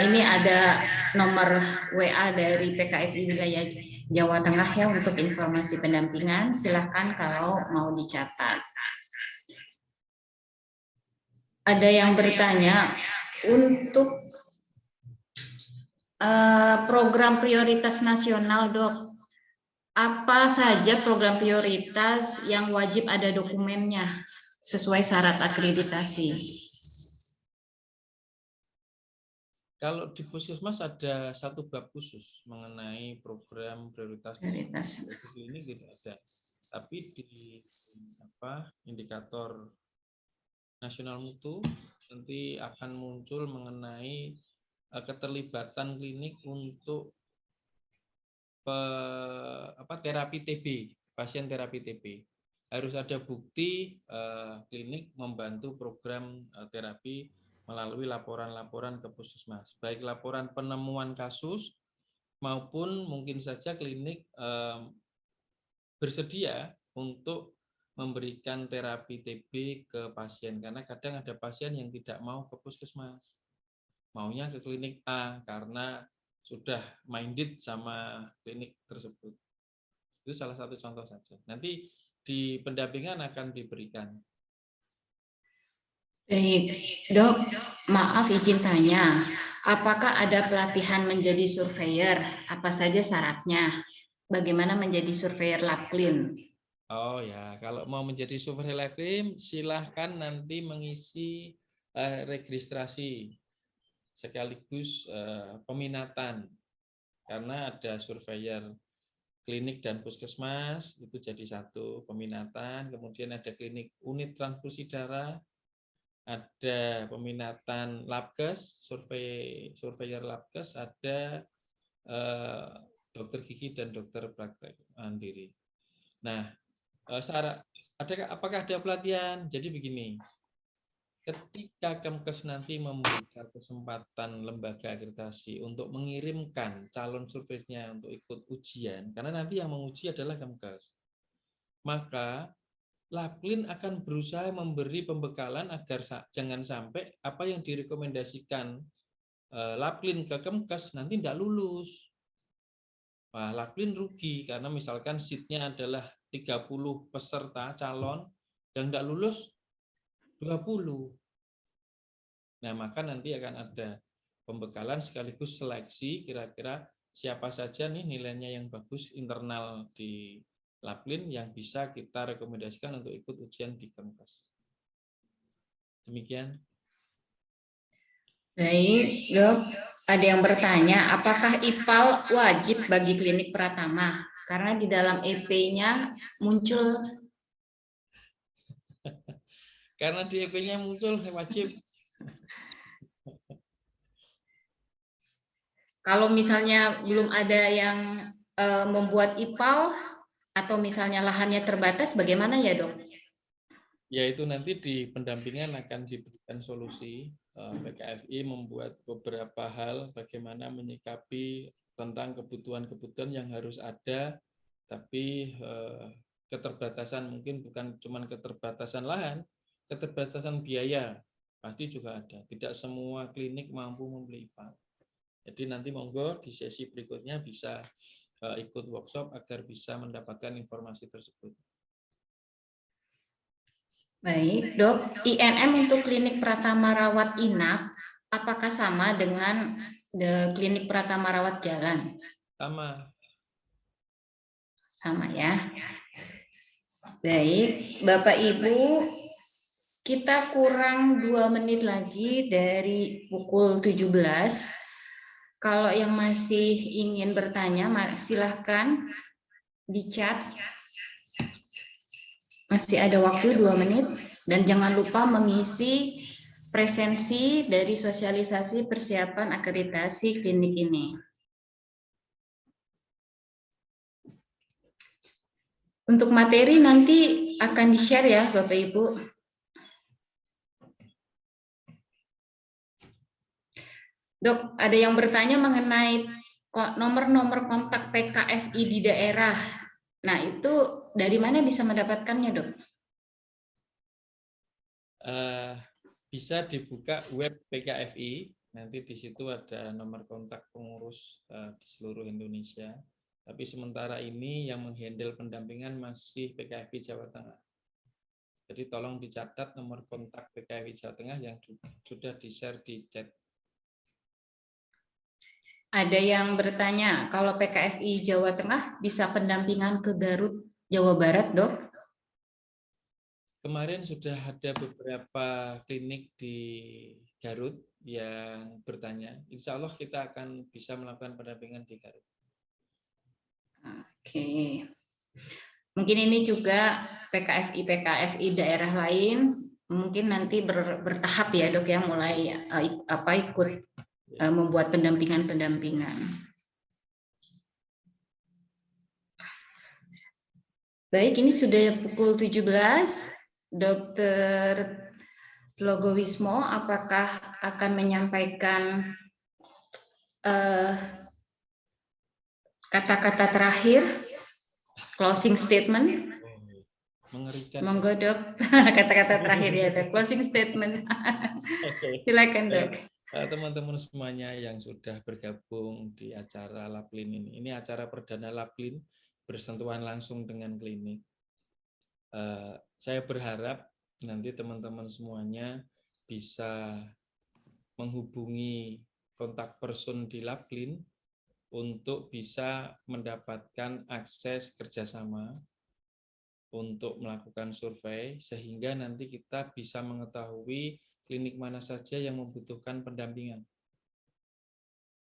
ini ada nomor WA dari PKFI wilayah Jawa Tengah ya untuk informasi pendampingan. Silakan kalau mau dicatat. Ada yang bertanya untuk program prioritas nasional, Dok. Apa saja program prioritas yang wajib ada dokumennya sesuai syarat akreditasi? Kalau di Puskesmas ada satu bab khusus mengenai program prioritas nasional. Ini tidak ada. Tapi di indikator nasional mutu nanti akan muncul mengenai keterlibatan klinik untuk terapi TB, pasien terapi TB. Harus ada bukti klinik membantu program terapi melalui laporan-laporan ke Puskesmas, baik laporan penemuan kasus maupun mungkin saja klinik bersedia untuk memberikan terapi TB ke pasien, karena kadang ada pasien yang tidak mau ke Puskesmas, maunya ke klinik A karena sudah minded sama klinik tersebut. Itu salah satu contoh saja. Nanti di pendampingan akan diberikan. Baik, Dok, maaf izin tanya, apakah ada pelatihan menjadi surveyor? Apa saja syaratnya? Bagaimana menjadi surveyor Laplin? Oh ya, kalau mau menjadi surveyor Laplin, silahkan nanti mengisi registrasi sekaligus peminatan, karena ada surveyor klinik dan puskesmas itu jadi satu peminatan, kemudian ada klinik unit transfusi darah, ada peminatan labkes, surveyor labkes, ada dokter gigi dan dokter praktek mandiri. Nah, apakah ada pelatihan? Jadi begini, ketika Kemkes nanti membuka kesempatan lembaga akreditasi untuk mengirimkan calon surveinya untuk ikut ujian, karena nanti yang menguji adalah Kemkes, maka Laplin akan berusaha memberi pembekalan agar jangan sampai apa yang direkomendasikan Laplin ke Kemkes nanti tidak lulus. Nah, Laplin rugi karena misalkan seatnya adalah 30 peserta calon yang tidak lulus 20. Nah, maka nanti akan ada pembekalan sekaligus seleksi kira-kira siapa saja nih nilainya yang bagus internal di Laplin yang bisa kita rekomendasikan untuk ikut ujian di Kemkes. Demikian. Baik, Dok. Ada yang bertanya, apakah IPAL wajib bagi klinik Pratama? Karena di dalam EP-nya muncul. Karena di EP-nya muncul wajib. Kalau misalnya belum ada yang membuat IPAL atau misalnya lahannya terbatas, bagaimana ya, Dok? Ya, itu nanti di pendampingan akan diberikan solusi. PKFI membuat beberapa hal bagaimana menyikapi tentang kebutuhan-kebutuhan yang harus ada, tapi keterbatasan mungkin bukan cuma keterbatasan lahan, keterbatasan biaya pasti juga ada. Tidak semua klinik mampu membeli IPAL. Jadi nanti monggo di sesi berikutnya bisa ikut workshop agar bisa mendapatkan informasi tersebut. Baik, Dok. INM untuk klinik Pratama Rawat Inap, apakah sama dengan klinik Pratama Rawat Jalan? Sama. Sama ya. Baik, Bapak Ibu, kita kurang 2 menit lagi dari pukul 17. Kalau yang masih ingin bertanya, silahkan di chat. Masih ada waktu 2 menit. Dan jangan lupa mengisi presensi dari sosialisasi persiapan akreditasi klinik ini. Untuk materi nanti akan di-share ya Bapak Ibu. Dok, ada yang bertanya mengenai nomor-nomor kontak PKFI di daerah. Nah, itu dari mana bisa mendapatkannya, Dok? Bisa dibuka web PKFI, nanti di situ ada nomor kontak pengurus di seluruh Indonesia. Tapi sementara ini yang menghandle pendampingan masih PKFI Jawa Tengah. Jadi tolong dicatat nomor kontak PKFI Jawa Tengah yang sudah di-share di chat. Ada yang bertanya, kalau PKFI Jawa Tengah bisa pendampingan ke Garut, Jawa Barat, Dok? Kemarin sudah ada beberapa klinik di Garut yang bertanya. Insya Allah kita akan bisa melakukan pendampingan di Garut. Oke. Mungkin ini juga PKFI daerah lain mungkin nanti bertahap ya, Dok, ya, mulai ikut membuat pendampingan. Baik, ini sudah pukul 17. Dokter Logowismo, apakah akan menyampaikan kata-kata terakhir, closing statement? Mengerikan. Monggo, Dok. Kata-kata terakhir ya, Dok. Closing statement. Silakan, Dok. Teman-teman semuanya yang sudah bergabung di acara Laplin ini acara perdana Laplin bersentuhan langsung dengan klinik. Saya berharap nanti teman-teman semuanya bisa menghubungi kontak person di Laplin untuk bisa mendapatkan akses kerjasama untuk melakukan survei, sehingga nanti kita bisa mengetahui klinik mana saja yang membutuhkan pendampingan.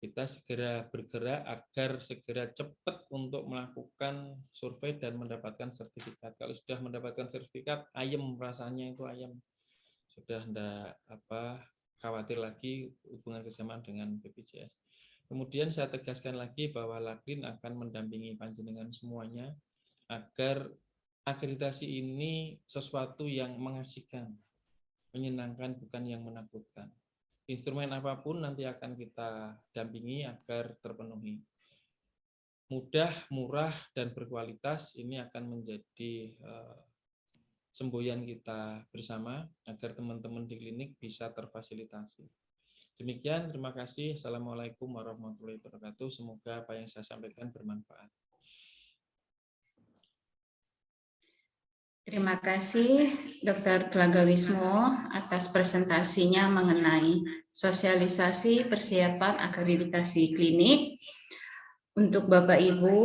Kita segera bergerak agar segera cepat untuk melakukan survei dan mendapatkan sertifikat. Kalau sudah mendapatkan sertifikat, ayem rasanya itu ayem. Sudah tidak khawatir lagi hubungan kerjasama dengan BPJS. Kemudian saya tegaskan lagi bahwa Laplin akan mendampingi panjenengan semuanya agar akreditasi ini sesuatu yang mengasihkan. menyenangkan, bukan yang menakutkan. Instrumen apapun nanti akan kita dampingi agar terpenuhi. Mudah, murah, dan berkualitas ini akan menjadi semboyan kita bersama agar teman-teman di klinik bisa terfasilitasi. Demikian, terima kasih. Assalamualaikum warahmatullahi wabarakatuh. Semoga apa yang saya sampaikan bermanfaat. Terima kasih Dr. Tlagawismo atas presentasinya mengenai sosialisasi persiapan akreditasi klinik. Untuk Bapak Ibu,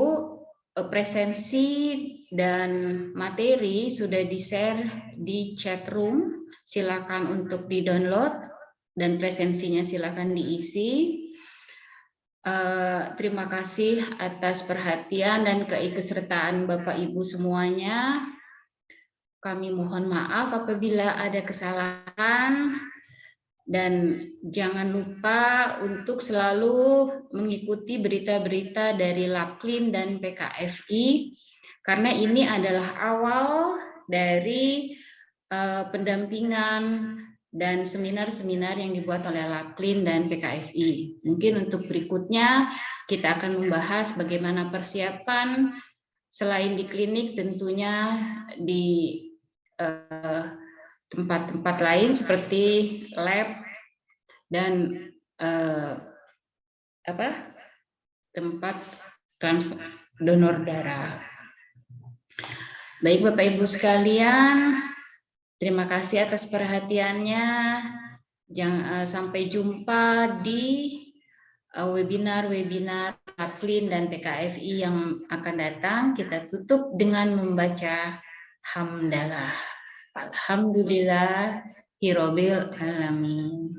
presensi dan materi sudah di-share di chat room. Silakan untuk di-download dan presensinya silakan diisi. Terima kasih atas perhatian dan keikutsertaan Bapak Ibu semuanya. Kami mohon maaf apabila ada kesalahan. Dan jangan lupa untuk selalu mengikuti berita-berita dari Laklin dan PKFI, karena ini adalah awal dari pendampingan dan seminar-seminar yang dibuat oleh Laklin dan PKFI. Mungkin untuk berikutnya kita akan membahas bagaimana persiapan selain di klinik, tentunya di tempat-tempat lain seperti lab dan tempat donor darah. Baik Bapak Ibu sekalian, terima kasih atas perhatiannya. Sampai jumpa di webinar-webinar Laklin dan PKFI yang akan datang. Kita tutup dengan membaca hamdalah. Alhamdulillah Hirobil Alamin.